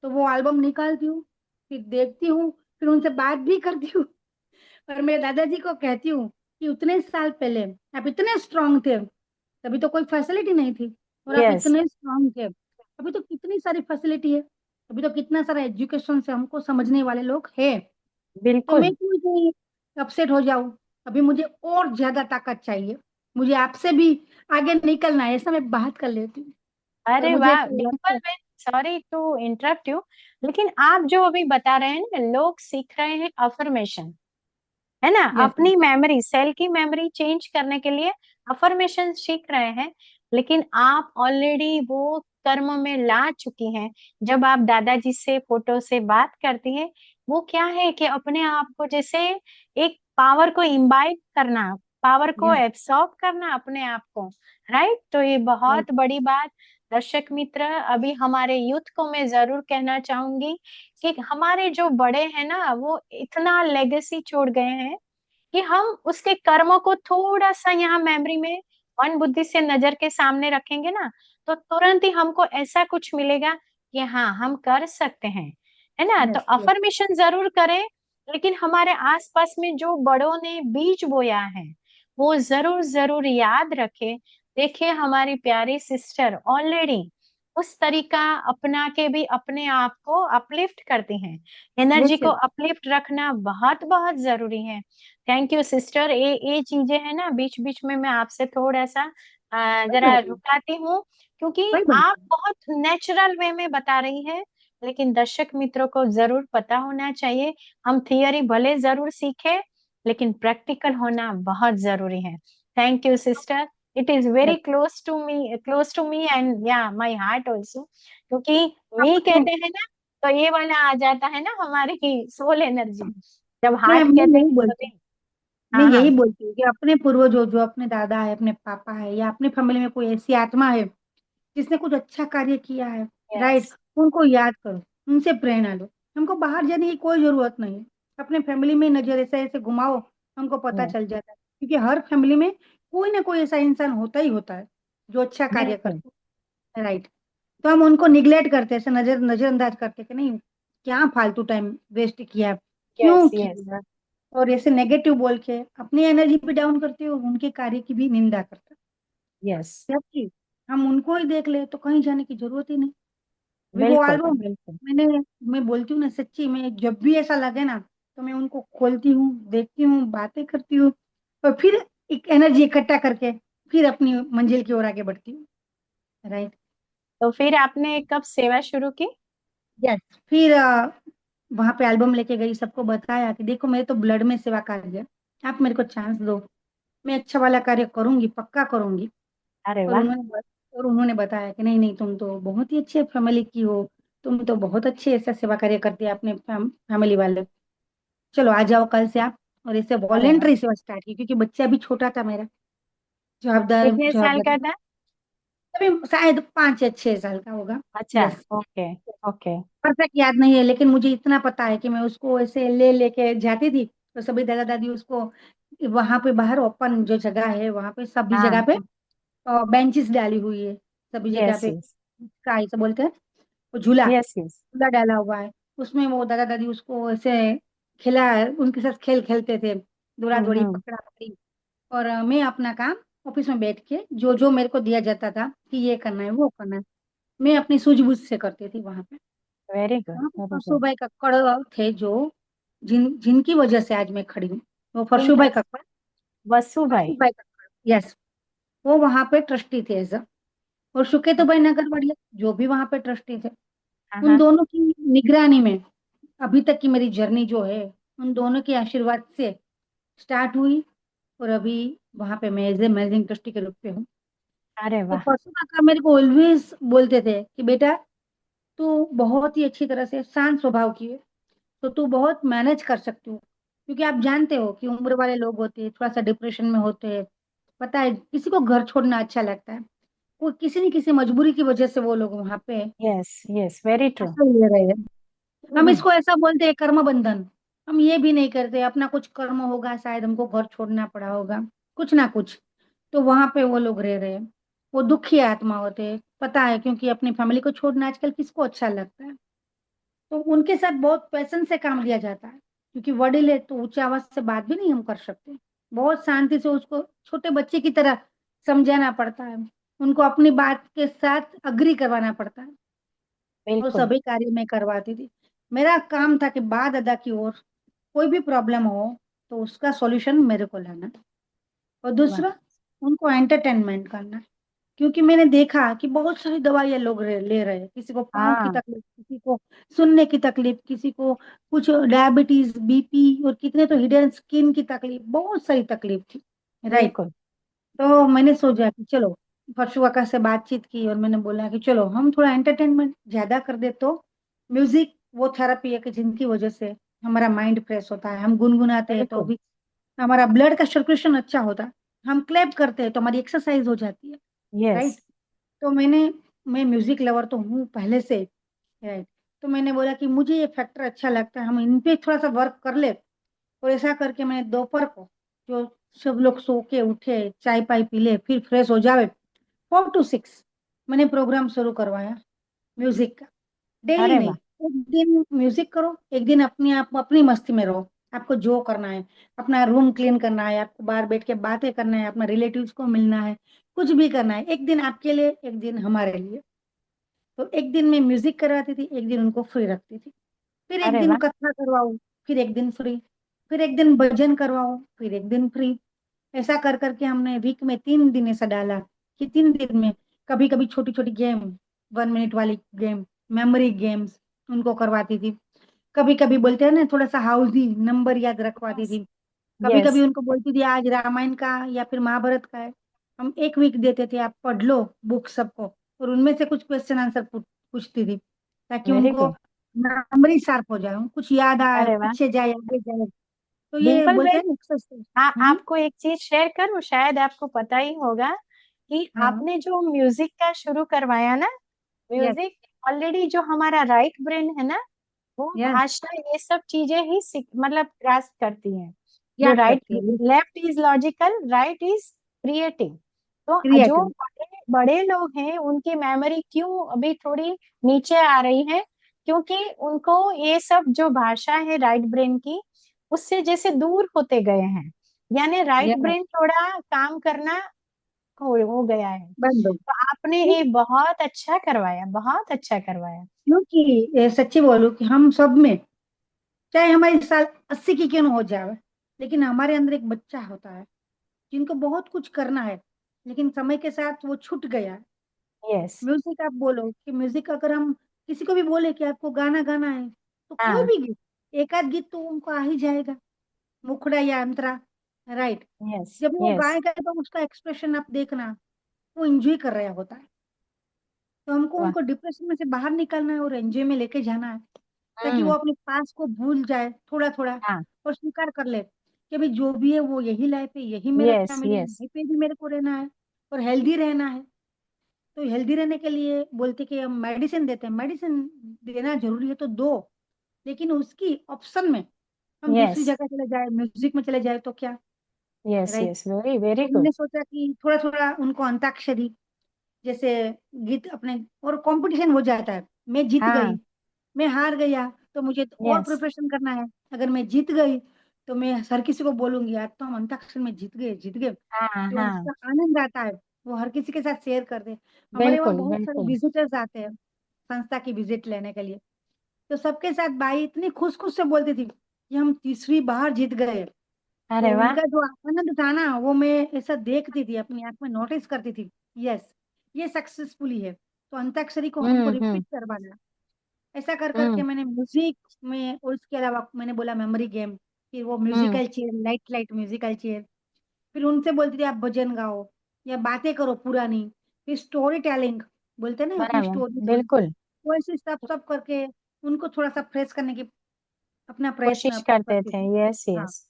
तो वो एल्बम निकालती हूँ, फिर देखती हूँ, फिर उनसे बात भी करती हूँ। और मेरे दादाजी को कहती हूँ कि उतने साल पहले आप इतने स्ट्रांग थे, तभी तो कोई फैसिलिटी नहीं थी, और आप यस, इतने स्ट्रांग थे, अभी तो कितनी सारी फैसिलिटी है, अभी तो कितना सारा एजुकेशन से हमको समझने वाले लोग हैं। तो मैं बिल्कुल। क्यों अपसेट हो जाऊं, अभी मुझे और ज्यादा ताकत चाहिए, मुझे आपसे भी आगे निकलना है, ऐसा मैं बात कर लेती हूँ। और अरे मुझे वाह ऐसा लगता डिम्पल है। Ben, sorry to interrupt you, लेकिन आप जो अभी बता रहे हैं ना, लोग सीख रहे हैं अफर्मेशन, है ना, यस। अपनी मेमोरी, सेल की मेमोरी चेंज करने के लिए अफर्मेशन सीख रहे हैं। लेकिन आप ऑलरेडी वो कर्म में ला चुकी हैं। जब आप दादाजी से फोटो से बात करती हैं, वो क्या है कि अपने आप को जैसे एक पावर को इम्बाइब करना, पावर को यस, एब्सॉर्ब करना अपने आप को, राइट। तो ये राइट, बहुत बड़ी बात। दर्शक मित्र, अभी हमारे यूथ को मैं जरूर कहना चाहूंगी कि हमारे जो बड़े हैं ना, वो इतना लेगेसी छोड़ गए हैं कि हम उसके कर्मों को थोड़ा सा यहाँ मेमोरी में मन बुद्धि से नजर के सामने रखेंगे ना, तो तुरंत ही हमको ऐसा कुछ मिलेगा कि हाँ, हम कर सकते हैं, है ना। तो यस, यस, अफर्मेशन जरूर करें, लेकिन हमारे आसपास में जो बड़ों ने बीज बोया है वो जरूर जरूर याद रखे। देखिए, हमारी प्यारी सिस्टर ऑलरेडी उस तरीका अपना के भी अपने आप को अपलिफ्ट करती हैं। एनर्जी यस, को यस, अपलिफ्ट रखना बहुत बहुत जरूरी है। Thank you sister. ये चीजें है ना, बीच बीच में मैं आपसे थोड़ा सा कोई जरा बात नहीं, रुकाती हूँ, क्योंकि कोई बात आप नहीं। बहुत नेचुरल वे में बता रही हैं, लेकिन दर्शक मित्रों को जरूर पता होना चाहिए। हम थियरी भले जरूर सीखे, लेकिन प्रैक्टिकल होना बहुत जरूरी है। Thank you sister. It is very yes, close to me and या माई हार्ट ऑल्सो, क्योंकि मी अपने कहते हैं ना, तो ये वाला आ जाता है ना हमारी सोल एनर्जी। जब मैं हार्ट मैं कहते हैं यही बोलती हूँ, तभी। मैं हाँ हाँ। यही बोलती हूँ कि अपने पूर्वजों, जो अपने दादा है, अपने पापा है, या अपने फैमिली में कोई ऐसी आत्मा है जिसने कुछ अच्छा कार्य किया है, यस। राइट, उनको याद करो, उनसे प्रेरणा लो। हमको बाहर जाने की कोई जरूरत नहीं है, अपने फैमिली में नजर ऐसे ऐसे घुमाओ, हमको पता यस। चल जाता है, क्योंकि हर फैमिली में कोई ना कोई ऐसा इंसान होता ही होता है जो अच्छा कार्य बिल्कुल। करता है, राइट। तो हम उनको निग्लेक्ट करते हैं, ऐसे नजरअंदाज करते हैं कि नहीं, क्या फालतू टाइम वेस्ट किया, यस क्यों यस किया, और ऐसे नेगेटिव बोल के अपनी एनर्जी भी डाउन करते हो, उनके कार्य की भी निंदा करते यस। हैं, जबकि हम उनको ही देख ले तो कहीं जाने की जरूरत ही नहीं। अभी वो बिल्कुल एल्बम बिल्कुल। मैंने, मैं बोलती हूँ ना सच्ची, मैं जब भी ऐसा लगे ना, तो मैं उनको खोलती हूँ, देखती हूँ, बातें करती हूँ, और फिर एक एनर्जी इकट्ठा करके फिर अपनी मंजिल की ओर आगे बढ़ती हूँ, राइट। तो फिर आपने कब सेवा शुरू की? यस, फिर वहां पे एल्बम लेके गई, सबको बताया कि देखो मेरे तो ब्लड में सेवा कार्य है, आप मेरे को चांस दो, मैं अच्छा वाला कार्य करूंगी, पक्का करूंगी। अरे और वाह। उन्होंने बताया कि नहीं नहीं, तुम तो बहुत ही अच्छे फैमिली की हो, तुम तो बहुत अच्छे ऐसा सेवा कार्य करते हैं अपने फैमिली वाले, चलो आ जाओ कल से आप। और ऐसे अरे वाह। वॉलेंट्री सेवा स्टार्ट की, क्योंकि बच्चा भी छोटा था मेरा, कितने साल जवाबदार, का था? अभी शायद 5 या 6 साल का होगा। अच्छा। Yes, okay. ओके। परफेक्ट याद नहीं है, लेकिन मुझे इतना पता है कि मैं उसको ऐसे ले लेके जाती थी, तो सभी दादा दादी उसको वहां पे बाहर ओपन जो जगह है वहां पे, सभी जगह हाँ। पे बेंचेस डाली हुई है, सभी जगह यस पे, यस। का ऐसे बोलते हैं, वो झूला यस यस। झूला डाला हुआ है, उसमें वो दादा दादी उसको ऐसे खिला, उनके साथ खेल खेलते थे, दौड़ा दौड़ी, हम्म। पकड़ा पकड़ी। और मैं अपना काम ऑफिस में बैठ के जो जो मेरे को दिया जाता था कि ये करना है वो करना है, मैं अपनी सूझबूझ से करती थी वहां पे। वेरी गुड वहाँ पे वेरी परसों गुड। भाई कक्कड़ थे, जो जिनकी वजह से आज मैं खड़ी हूँ, वो परशु इनका? भाई कक्कड़, वसु परशु भाई। भाई कक्कड़, यस, वो वहां पे ट्रस्टी थे एज, और सुकेतु भाई नगर बढ़िया जो भी वहां पे ट्रस्टी थे, हाँ उन हाँ। दोनों की निगरानी में अभी तक की मेरी जर्नी जो है, उन दोनों के आशीर्वाद से स्टार्ट हुई, और अभी वहां पे मैं एज ए मैनेजिंग ट्रस्टी के रूप पे हूँ। अरे तो वाह। परसों काका मेरे को ऑलवेज बोलते थे कि बेटा, तू बहुत ही अच्छी तरह से शांत स्वभाव की है, तो तू बहुत मैनेज कर सकती हो, क्योंकि आप जानते हो कि उम्र वाले लोग होते हैं, थोड़ा सा डिप्रेशन में होते हैं, पता है किसी को घर छोड़ना अच्छा लगता है, वो किसी न किसी मजबूरी की वजह से वो लोग वहां पे यस यस, वेरी ट्रू। ऐसा ले रहे हैं। हम हम्म। इसको ऐसा बोलते हैं कर्म बंधन, हम ये भी नहीं करते, अपना कुछ कर्म होगा, शायद हमको घर छोड़ना पड़ा होगा, कुछ ना कुछ, तो वहां पे वो लोग रह रहे हैं, वो दुखी आत्मा होते हैं, पता है, क्योंकि अपनी फैमिली को छोड़ना आजकल किसको अच्छा लगता है। तो उनके साथ बहुत पैशन से काम लिया जाता है, क्योंकि वडील है तो ऊंची आवाज से बात भी नहीं हम कर सकते, बहुत शांति से उसको छोटे बच्चे की तरह समझाना पड़ता है, उनको अपनी बात के साथ अग्री करवाना पड़ता है। वो बिल्कुल। सभी कार्य मैं करवाती थी, मेरा काम था कि बाद अदा की ओर कोई भी प्रॉब्लम हो तो उसका सॉल्यूशन मेरे को लाना, और वाह। दूसरा उनको एंटरटेनमेंट करना, क्योंकि मैंने देखा कि बहुत सारी दवाइयाँ लोग ले रहे हैं, किसी को पाँव की हाँ। तकलीफ, किसी को सुनने की तकलीफ, किसी को कुछ डायबिटीज, बीपी, और कितने तो हिडन स्किन की तकलीफ, बहुत सारी तकलीफ थी, राइट। बिल्कुल। तो मैंने सोचा कि चलो, परशु काका से बातचीत की, और मैंने बोला कि चलो हम थोड़ा एंटरटेनमेंट ज्यादा कर दे, तो म्यूजिक वो थेरेपी है कि जिनकी वजह से हमारा माइंड फ्रेश होता है, हम गुनगुनाते हैं तो बिल्कुल। भी हमारा ब्लड का सर्कुलेशन अच्छा होता है, हम क्लैप करते हैं तो हमारी एक्सरसाइज हो जाती है। यस। राइट। तो मैं म्यूजिक लवर तो हूँ पहले से। राइट। तो मैंने बोला कि मुझे ये फैक्टर अच्छा लगता है, हम इन पे थोड़ा सा वर्क कर ले। और ऐसा करके मैंने दोपहर को, जो सब लोग सो के उठे, चाय पाई पी ले, फिर फ्रेश हो जावे, 4 to 6 मैंने प्रोग्राम शुरू करवाया म्यूजिक का। डेली अरे नहीं, वाह। एक दिन म्यूजिक करो, एक दिन अपने आप अपनी मस्ती में रहो। आपको जो करना है, अपना रूम क्लीन करना है, आपको बाहर बैठ के बातें करना है, अपना रिलेटिव्स को मिलना है, कुछ भी करना है, एक दिन आपके लिए, एक दिन हमारे लिए। तो एक दिन मैं म्यूजिक करवाती थी, एक दिन उनको फ्री रखती थी। फिर एक अरे दिन वाह। कथा करवाऊँ, फिर एक दिन फ्री, फिर एक दिन भजन करवाऊँ, फिर एक दिन फ्री। ऐसा कर करके हमने वीक में 3 दिन ऐसा डाला कि 3 दिन में कभी कभी छोटी छोटी गेम, 1 मिनट वाली गेम, मेमोरी गेम्स उनको करवाती थी। कभी कभी बोलते हैं ना, थोड़ा सा हाउसी नंबर याद रखवाती यस। थी। कभी कभी यस। उनको बोलती थी आज रामायण का या फिर महाभारत का है, हम एक वीक देते थे, आप पढ़ लो बुक सबको, और उनमें से कुछ क्वेश्चन आंसर पूछती थी, ताकि वेरी उनको गुड। मेमोरी शार्प हो जाए, कुछ याद आए, अरे वाह। पीछे जाए आगे जाए। तो ये डिम्पल बोलते बहन, हैं ना एक्सरसाइज। आपको एक चीज शेयर करूं, शायद आपको पता ही होगा कि हाँ। आपने जो म्यूजिक का शुरू करवाया ना, यस। म्यूजिक ऑलरेडी जो हमारा राइट ब्रेन है ना, वो यस। भाषा ये सब चीजें ही मतलब ग्रास्प करती हैं। जो याद राइट, करती है। Left is logical, right is creative. तो जो क्रिएटिव। बड़े बड़े लोग हैं उनकी मेमोरी क्यों अभी थोड़ी नीचे आ रही है, क्योंकि उनको ये सब जो भाषा है राइट ब्रेन की, उससे जैसे दूर होते गए हैं, यानी राइट यस। ब्रेन थोड़ा काम करना हो गया है। बंद दो। तो आपने ये बहुत अच्छा करवाया, बहुत अच्छा करवाया। क्योंकि सच्ची बोलूं कि हम सब में, चाहे हमारी साल 80 की क्यों न हो जाए, लेकिन हमारे अंदर एक बच्चा होता है जिनको बहुत कुछ करना है, लेकिन समय के साथ वो छूट गया है। यस। म्यूजिक आप बोलो कि म्यूजिक, अगर हम किसी को भी बोले कि आपको गाना गाना है, तो कोई हाँ। भी गीत, एक आध गीत तो उनको आ ही जाएगा, मुखड़ा या अंतरा। राइट। यस। जब वो यस। गाएगा तो उसका एक्सप्रेशन आप देखना, वो एंजॉय कर रहा होता है। तो हमको वाह। उनको डिप्रेशन में से बाहर निकालना है और एंजॉय में लेके जाना है, ताकि वो हम्म। अपने पास को भूल जाए थोड़ा थोड़ा, हाँ। और स्वीकार कर ले कि भाई जो भी है वो यही लाइफ है, यही मेरा यस। फैमिली है, यस। यहीं पे भी मेरे को रहना है, और हेल्दी रहना है। तो हेल्दी रहने के लिए बोलते कि हम मेडिसिन देते हैं, मेडिसिन देना जरूरी है तो दो, लेकिन उसकी ऑप्शन में हम यस। दूसरी जगह चले जाए, म्यूजिक में चले जाए तो क्या। Yes. Right. Yes, very very तो गुड। मैंने सोचा कि थोड़ा थोड़ा उनको अंताक्षरी जैसे गीत अपने, और कंपटीशन हो जाता है, मैं जीत हाँ। गई, मैं हार गया, तो मुझे तो और यस। प्रिपरेशन करना है। अगर मैं जीत गई तो मैं हर किसी को बोलूंगी यार तो हम अंताक्षरी में जीत गए, जीत गए। हाँ। जो हाँ। उसका आनंद आता है वो हर किसी के साथ शेयर कर दे। हमारे वहाँ बिल्कुल बहुत सारे बिल्कुल। विजिटर्स आते हैं संस्था की विजिट लेने के लिए, तो सबके साथ बाई इतनी खुश खुश से बोलती थी कि हम तीसरी बार जीत गए। तो अरे वाह। उनका जो आनंद था ना, वो मैं ऐसा देखती थी, अपनी आंख में नोटिस करती थी। यस, ये सक्सेसफुली है, तो अंताक्षरी को हमको हम्म। रिपीट करवाना। ऐसा कर करके हम्म। मैंने म्यूजिक में, और इसके अलावा मैंने बोला मेमोरी गेम, फिर वो हम्म। Musical chair, light light musical chair. फिर उनसे बोलती थी आप भजन गाओ या बातें करो पुरानी। फिर स्टोरी टेलिंग, बोलते हैं ना अपनी बराबर। स्टोरी बोलो, बिल्कुल। वो ऐसे सब सब करके उनको थोड़ा सा फ्रेश करने की अपना प्रयत्न कोशिश करते करती थे। थी। यस हाँ। यस।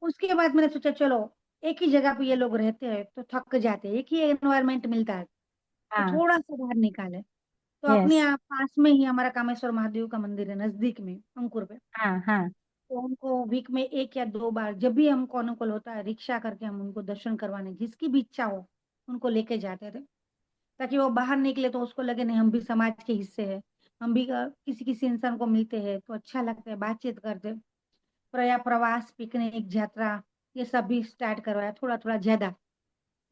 उसके बाद मैंने सोचा चलो, एक ही जगह पे ये लोग रहते हैं तो थक जाते हैं, एक ही एनवायरनमेंट मिलता है, तो हाँ। थोड़ा सा बाहर निकाले। तो अपने यस। आप पास में ही हमारा कामेश्वर महादेव का मंदिर है, नजदीक में अंकुर पे। हाँ। हाँ। तो उनको वीक में 1 या 2 बार जब भी हमको अनुकूल होता है, रिक्शा करके हम उनको दर्शन करवाने, जिसकी भी इच्छा हो उनको लेके जाते थे, ताकि वो बाहर निकले तो उसको लगे नहीं हम भी समाज के हिस्से हैं, हम भी किसी किसी इंसान को मिलते हैं तो अच्छा लगता है, बातचीत करते। प्रवास, पिकनिक, यात्रा, ये सब भी स्टार्ट करवाया थोड़ा थोड़ा ज्यादा।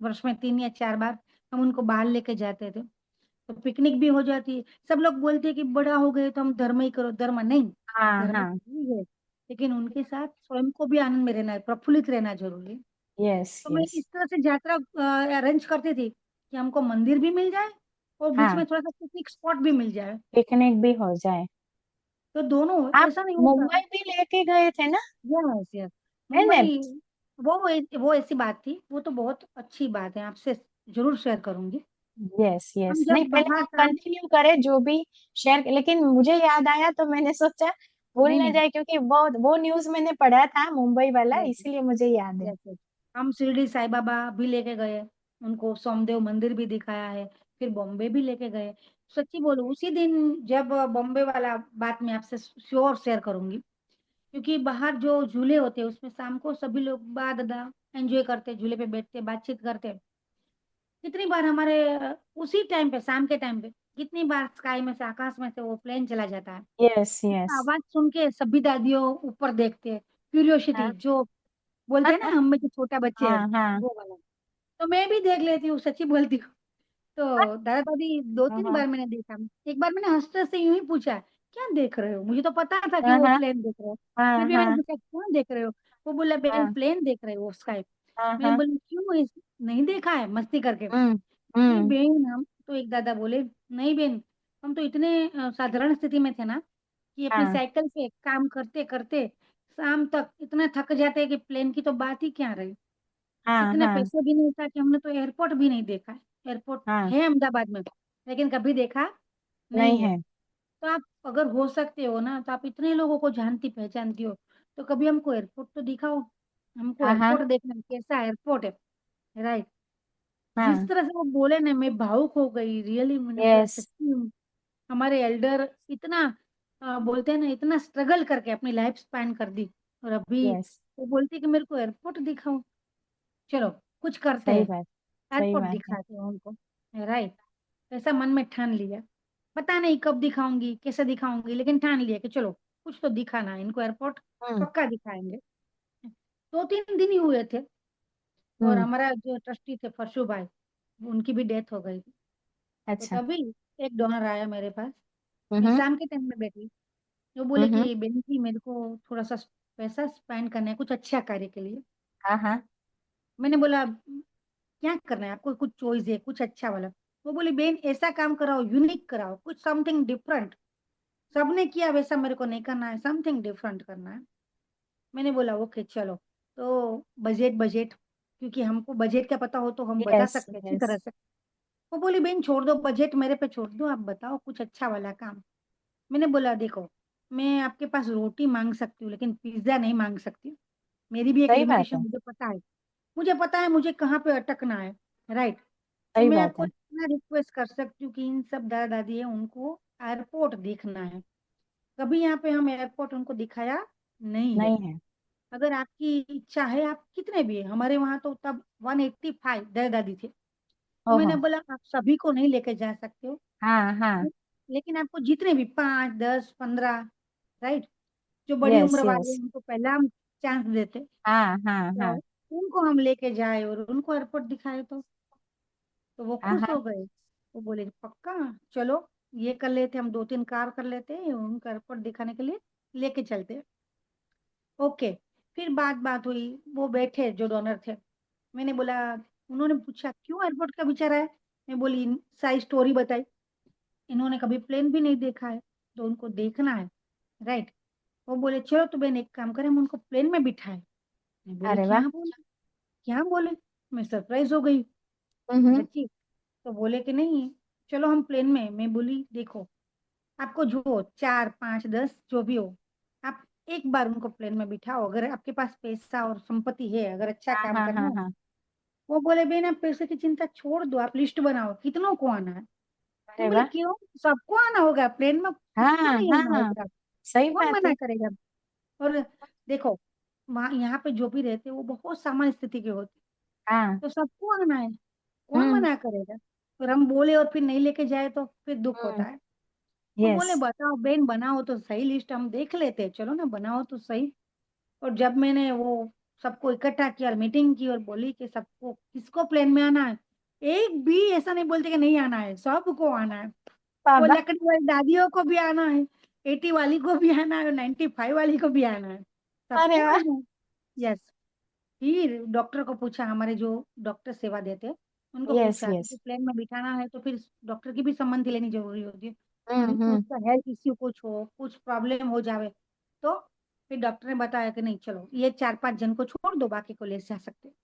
वर्ष में 3 या 4 बार हम उनको बाहर लेके जाते थे, तो पिकनिक भी हो जाती है। सब लोग बोलते हैं कि बड़ा हो गए तो हम धर्म ही करो, धर्म नहीं, हाँ। धर्म हाँ। भी है, लेकिन उनके साथ स्वयं को भी आनंद में रहना है, प्रफुल्लित रहना जरूरी है। यस तो मैं यस। इस तरह से यात्रा अरेंज करती थी कि हमको मंदिर भी मिल जाए और बीच हाँ, में थोड़ा सा पिकनिक स्पॉट भी मिल जाए। पिकनिक भी हो जाए। तो दोनों, आप ऐसा नहीं होता। मुंबई भी लेके गए थे ना? Yes yes. है ना? मुंबई, वो ऐसी बात थी, वो तो बहुत अच्छी बात है, आपसे जरूर शेयर करूंगी। यस हम यस, नहीं जब पहले वहां आप काम, कंटिन्यू करें जो भी शेयर, लेकिन मुझे याद आया तो मैंने सोचा भूल नहीं ना नहीं। जाए, क्योंकि वो न्यूज मैंने पढ़ा था, मुंबई वाला, यस इसीलिए मुझे याद है। Yes yes. हम शिरडी साई बाबा भी लेके गए, उनको सोमदेव मंदिर भी दिखाया है, फिर बॉम्बे भी लेके गए। सच्ची बोलूं, उसी दिन जब बॉम्बे वाला बात मैं आपसे श्योर शेयर करूंगी, क्योंकि बाहर जो झूले होते हैं उसमें शाम को सभी लोग बा दादा एंजॉय करते, झूले पे बैठते बातचीत करते। कितनी बार हमारे उसी टाइम पे शाम के टाइम पे कितनी बार स्काई में से आकाश में से वो प्लेन चला जाता है, यस यस। उसका आवाज सुन के सभी दादियों ऊपर देखते हैं। क्यूरियोसिटी हाँ जो बोलते हैं ना, हम में जो छोटा बच्चे है हाँ हाँ वो वाला। तो मैं भी देख लेती हूँ, सच्ची बोलती हूँ। तो दादा दादी दो हाँ तीन हाँ बार मैंने देखा। एक बार मैंने हंसते से यूं ही पूछा, क्या देख रहे हो? मुझे तो पता था कि हाँ वो हाँ प्लेन देख रहे हो। फिर हाँ भी मैंने हाँ पूछा क्यों देख रहे हो? वो बोला बहन हाँ प्लेन देख रहे हो स्काई। हाँ मैंने हाँ। बोली क्यों, नहीं देखा है मस्ती करके? हम्म नहीं हम्म। बहन, हम तो एक दादा बोले नहीं बहन, हम तो इतने साधारण स्थिति में थे ना कि अपनी हाँ साइकिल से काम करते करते शाम तक इतना थक जाते हैं कि प्लेन की तो बात ही क्या रही। हाँ इतने हाँ पैसे भी नहीं था कि हमने तो एयरपोर्ट भी नहीं देखा है। एयरपोर्ट हाँ। है अहमदाबाद में, लेकिन कभी देखा नहीं नहीं है। है। तो आप अगर हो सकते हो ना, तो आप इतने लोगों को जानती पहचानती हो, तो कभी हमको एयरपोर्ट तो दिखाओ। हमको हाँ हाँ एयरपोर्ट देखना है, कैसा एयरपोर्ट है। राइट। जिस हाँ। तरह से वो बोले ना, मैं भावुक हो गई रियली। मैंने बोला यस सच्ची हमारे एल्डर इतना बोलते हैं ना, इतना स्ट्रगल करके अपनी लाइफ स्पैन कर दी, और अभी यस। वो बोलती है कि मेरे को एयरपोर्ट दिखाओ। चलो कुछ करते सही हैं, बात। सही एयरपोर्ट बात है। दिखाते हैं उनको। राइट। ऐसा मन में ठान लिया। पता नहीं कब दिखाऊंगी, कैसे दिखाऊंगी, लेकिन ठान लिया कि चलो कुछ तो दिखाना है इनको, एयरपोर्ट हम्म पक्का दिखाएंगे। 2-3 दिन ही हुए थे, और हम्म। हमारा जो ट्रस्टी थे फरशु भाई, उनकी भी डेथ हो गई थी। तो अच्छा। तभी एक डोनर आया मेरे पास। मैं हम्म शाम के टाइम में बैठी, वो बोले हम्म। कि बेन जी मेरे को थोड़ा सा पैसा स्पेंड करना है कुछ अच्छा कार्य के लिए। हाँ हाँ। मैंने बोला क्या करना है आपको, कुछ चॉइस है कुछ अच्छा वाला? वो बोली बेन ऐसा काम कराओ, यूनिक कराओ, कुछ समथिंग डिफरेंट। सबने किया वैसा मेरे को नहीं करना है, समथिंग डिफरेंट करना है। मैंने बोला ओके चलो। तो बजट बजट, क्योंकि हमको बजट का पता हो तो हम बता यस सकते हैं अच्छी यस। तरह से। वो बोली बेन छोड़ दो बजट, मेरे पे छोड़ दो, आप बताओ कुछ अच्छा वाला काम। मैंने बोला देखो, मैं आपके पास रोटी मांग सकती हूँ लेकिन पिज्जा नहीं मांग सकती। मेरी भी एक सही बात लिमिटेशन है। मुझे पता है। मुझे पता है मुझे कहाँ पे अटकना है। राइट। तो सही मैं बात आपको है। इतना रिक्वेस्ट कर सकती हूँ कि इन सब दादा दादी है उनको एयरपोर्ट देखना है। कभी यहाँ पे हम एयरपोर्ट उनको दिखाया नहीं है। नहीं है। अगर आपकी इच्छा है, आप कितने भी है, हमारे वहां तो तब 185 दादा दादी थे। तो ओहो। मैंने बोला आप सभी को नहीं लेके जा सकते हो, हाँ हाँ। लेकिन आपको जितने भी 5, 10, 15, राइट, जो बड़ी यस उम्र वाले यस। हैं, उनको पहला हम चांस देते, हाँ हाँ तो हाँ उनको हम लेके जाए और उनको एयरपोर्ट दिखाए तो वो हाँ खुश हो हाँ। गए। वो बोले पक्का चलो, ये कर लेते, हम 2-3 कार कर लेते हैं, उनको एयरपोर्ट दिखाने के लिए लेके चलते हैं। ओके। फिर बात बात हुई, वो बैठे जो डोनर थे। मैंने बोला, उन्होंने पूछा क्यों एयरपोर्ट का विचार है? मैं बोली सारी स्टोरी बताई। इन्होंने कभी प्लेन भी नहीं देखा है, तो उनको देखना है। राइट। वो बोले चलो तो बहन एक काम करें, हम उनको प्लेन में बिठाए। मैं बोली अरे क्या वाह। बोले, क्या बोले? मैं सरप्राइज हो गई हम्म। सच्ची। तो बोले कि नहीं चलो हम प्लेन में। मैं बोली देखो, आपको जो 4, 5, 10 जो भी हो, आप एक बार उनको प्लेन में बिठाओ, अगर आपके पास पैसा और संपत्ति है, अगर अच्छा हाँ काम हाँ करना हाँ है। हाँ। वो बोले बेन आप पैसे की चिंता छोड़ दो, आप लिस्ट बनाओ कितनों को आना है। मैं अरे बोली वाह। क्यों, सबको आना होगा प्लेन में, हाँ किसको नहीं आना हाँ। होगा? सही कौन बात मना है। करेगा? और देखो, वहाँ यहाँ पे जो भी रहते हैं वो बहुत सामान्य स्थिति के होते हैं, हाँ। तो सबको आना है, कौन हम्म मना करेगा? और हम बोले और फिर नहीं लेके जाए तो फिर दुख होता हम्म। है। वो यस। बोले बताओ बहन, बनाओ तो सही लिस्ट, हम देख लेते हैं, चलो ना बनाओ तो सही। और जब मैंने वो सबको इकट्ठा किया और मीटिंग की और बोली कि सबको किसको प्लेन में आना है, एक भी ऐसा नहीं बोलते कि नहीं आना है, सबको आना है। वो बाबा। लकड़ी वाली दादियों को भी आना है, 80 वाली को भी आना है और 95 वाली को भी आना है, अरे सबको वाह। आना है। यस। फिर डॉक्टर को पूछा, हमारे जो डॉक्टर सेवा देते हैं उनको यस पूछा, यस। क्योंकि प्लेन में बिठाना है तो फिर डॉक्टर की भी सम्मति लेनी जरूरी होती है। उसका हेल्थ इश्यू कुछ हो, कुछ प्रॉब्लम हो जावे, तो फिर डॉक्टर ने बताया कि नहीं चलो ये 4-5 जन को छोड़ दो, बाकी को ले जा सकते हैं।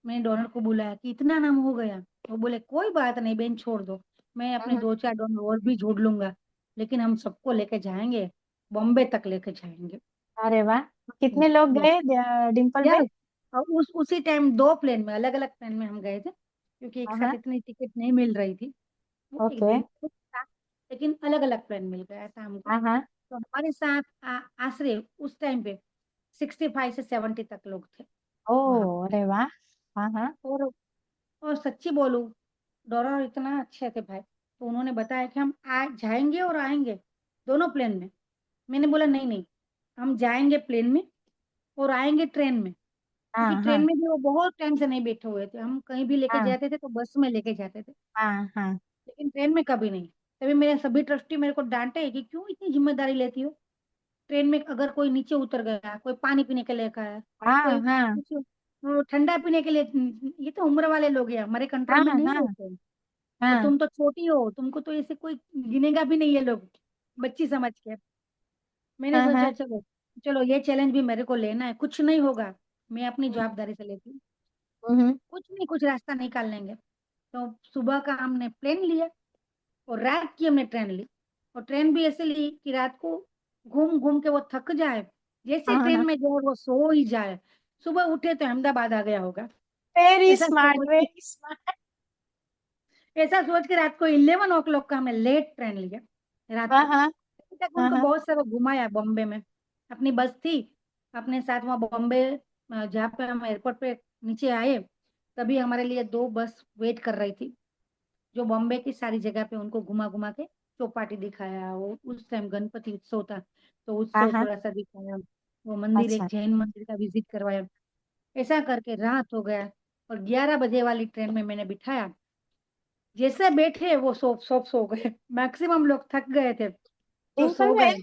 मैंने डोनर को बुलाया कि इतना नाम हो गया। वो बोले कोई बात नहीं बहन छोड़ दो, मैं अपने हम्म। 2-4 डोनर और भी जोड़ लूंगा, लेकिन हम सबको लेके जाएंगे। बॉम्बे तक लेके जाएंगे। अरे वाह, कितने लोग यस गए डिम्पल यार। बेन? और उसी टाइम दो प्लेन में, अलग अलग प्लेन में हम गए थे, क्योंकि एक हाँ साथ हाँ। इतनी टिकट नहीं मिल रही थी। वो एक ओके। दिन था, लेकिन अलग अलग प्लेन मिल गया था हमको। हाँ हाँ। तो हमारे साथ आश्रय उस टाइम पे 65 से 70 तक लोग थे ओ, वहां पे। अरे वाह। हाँ हाँ। और सच्ची बोलूं, डॉलर इतना अच्छे थे भाई, तो उन्होंने बताया कि हम आ जाएंगे और आएंगे दोनों प्लेन में। मैंने बोला नहीं नहीं, हम जाएंगे प्लेन में और आएंगे ट्रेन में, क्योंकि हाँ ट्रेन हाँ। में भी वो बहुत टाइम से नहीं बैठे हुए थे। हम कहीं भी लेके हाँ जाते थे तो बस में लेके जाते थे, हाँ। हाँ लेकिन ट्रेन में कभी नहीं। तभी मेरे सभी ट्रस्टी मेरे को डांटे कि क्यों इतनी जिम्मेदारी लेती हो। ट्रेन में अगर कोई नीचे उतर गया, कोई पानी पीने के लिए गया, हाँ। कोई हाँ कुछ वो ठंडा पीने के लिए, ये तो उम्र वाले लोग हैं, हमारे कंट्रोल हाँ। में नहीं हाँ रहते। और हाँ। तुम तो छोटी हो, तुमको तो ऐसे कोई गिनेगा भी नहीं, ये लोग बच्ची समझ के। मैंने हाँ सोचा हाँ। चलो, चलो ये चैलेंज भी मेरे को लेना है, कुछ नहीं होगा, मैं अपनी जवाबदारी से लेती हूँ। हम्म। कुछ नहीं, कुछ रास्ता निकाल लेंगे। तो सुबह का हमने प्लेन लिया और रात की हमने ट्रेन ली। और ट्रेन भी ऐसे ली कि रात को घूम घूम के वो थक जाए, जैसे हाँ हाँ। ट्रेन में जो है वो सो ही जाए, सुबह उठे तो अहमदाबाद आ गया होगा। वेरी ऐसा स्मार्ट, सोच के, वेरी स्मार्ट। रात को 11 o'clock का हमने लेट ट्रेन लिया रात हाँ को। हाँ। अभी तक हाँ उनको हाँ। बहुत सारा घुमाया बॉम्बे में, अपनी बस थी अपने साथ वहाँ बॉम्बे, जहाँ पे हम एयरपोर्ट पे नीचे आए, तभी हमारे लिए दो बस वेट कर रही थी, जो बॉम्बे की सारी जगह पे उनको घुमा घुमा के चौपाटी दिखाया। वो उस टाइम गणपति उत्सव था, तो हाँ उत्सव हाँ। थोड़ा सा दिखाया। वो मंदिर, एक अच्छा। जैन मंदिर का विजिट करवाया। ऐसा करके रात हो गया, और 11 बजे वाली ट्रेन में मैंने बिठाया। जैसे बैठे वो सो गए। मैक्सिमम लोग थक गए थे तो डिम्पल सो में गए।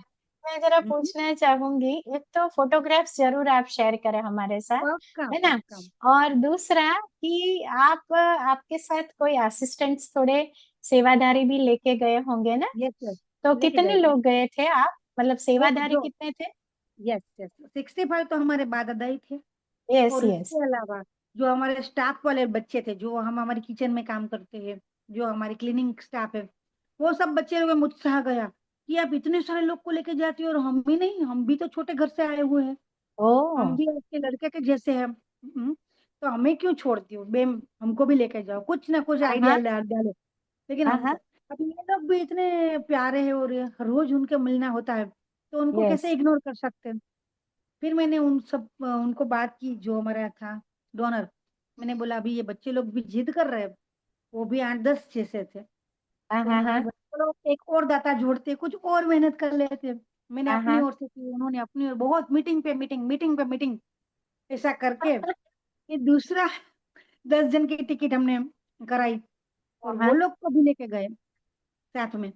मैं जरा हम्म, पूछना चाहूंगी, एक तो फोटोग्राफ्स जरूर आप शेयर करें हमारे साथ, पक्का है ना? पक्का। और दूसरा कि आप आपके साथ कोई असिस्टेंट्स थोड़े सेवादारी भी लेके गए होंगे ना? यस यस, तो लेके कितने गए थे। लोग गए थे आप, मतलब वो सेवादारी जो, कितने थे? यस यस, 65 तो हमारे दादा ही थे। यस और यस। इसके अलावा जो हमारे स्टाफ वाले बच्चे थे, जो हम हमारे किचन में काम करते हैं, जो हमारी क्लीनिंग स्टाफ है, वो सब बच्चे लोग में उत्साह गया कि आप इतने सारे लोग को लेके जाती हो, और हम भी नहीं, हम भी तो छोटे घर से आए हुए हैं, ओ। हम भी आपके लड़के के जैसे हैं। तो हमें क्यों छोड़ती हो बेम, हमको भी लेके जाओ, कुछ ना कुछ हाँ आइडिया हाँ। डालो। लेकिन हाँ हाँ। हमको, अब ये लोग भी इतने प्यारे हैं और रोज उनके मिलना होता है, तो उनको यस। कैसे इग्नोर कर सकते हैं। फिर मैंने उनको बात की, जो हमारा था डोनर। मैंने बोला अभी ये बच्चे लोग भी जिद कर रहे हैं, वो भी 8-10 जैसे थे, हाँ तो हाँ। उन्होंने हाँ बोला चलो एक और दाता जोड़ते, कुछ और मेहनत कर लेते। मैंने हाँ। अपनी हाँ। ओर से की, उन्होंने अपनी ओर, बहुत मीटिंग पे मीटिंग, मीटिंग पे मीटिंग, ऐसा करके ये दूसरा 10 जन की टिकट हमने कराई, और वो हाँ लोग को भी लेके गए साथ में।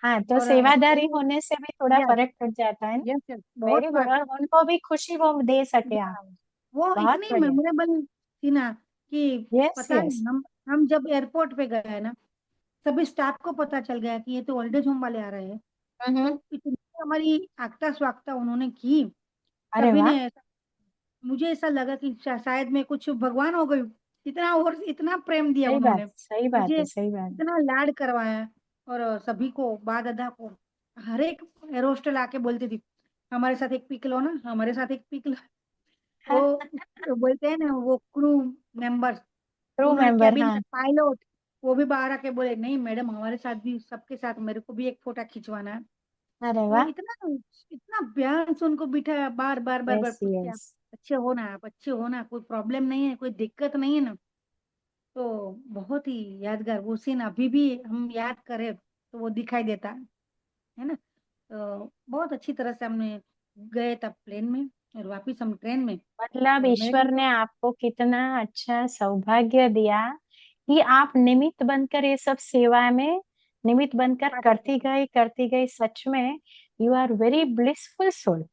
हाँ। तो और सेवादारी होने से भी थोड़ा यस फर्क पड़ जाता है ना? यस यस, बहुत वेरी गुड, फर्क। और उनको भी खुशी वो दे सके आप। वो बहुत इतनी बढ़िया। मेमोरेबल थी ना, कि यस पता यस। नहीं, हम जब एयरपोर्ट पे गए ना, सभी स्टाफ को पता चल गया कि ये तो ओल्ड एज होम वाले आ रहे हैं। हम्म। तो इतनी हमारी आगता स्वागता उन्होंने की, अरे सभी वाह। ने। मुझे ऐसा लगा कि शायद मैं कुछ भगवान हो गई, इतना, और इतना प्रेम दिया सही बात, उन्होंने सही बात मुझे, है, सही बात इतना लाड करवाया। और सभी को, बाप दादा को, हर एक एयर होस्टल आके बोलती थी हमारे साथ एक पिक लो ना, हमारे साथ एक पिक लो। है। वो बोलते हैं ना, वो क्रू मेंबर्स, क्रू उन्होंने मेंबर, कैबिन हाँ। में पायलट, वो भी बाहर आके बोले नहीं मैडम, हमारे साथ भी, सबके साथ मेरे को भी एक फोटो खिंचवाना है। अरे तो वाह। इतना, इतना प्यार से उनको बिठाया, बार बार बार बार यस पूछते आप यस। अच्छे हो ना, आप अच्छे हो ना, कोई प्रॉब्लम नहीं है, कोई दिक्कत नहीं है ना। तो बहुत ही यादगार वो सीन, अभी भी हम याद करें तो वो दिखाई देता है ना। तो बहुत अच्छी तरह से हमने गए तब प्लेन में, और वापिस हम ट्रेन में। मतलब और मैं भी, ईश्वर ने आपको कितना अच्छा सौभाग्य दिया कि आप निमित्त बनकर ये सब सेवा में निमित्त बनकर करती गई। सच में you are very blissful soul.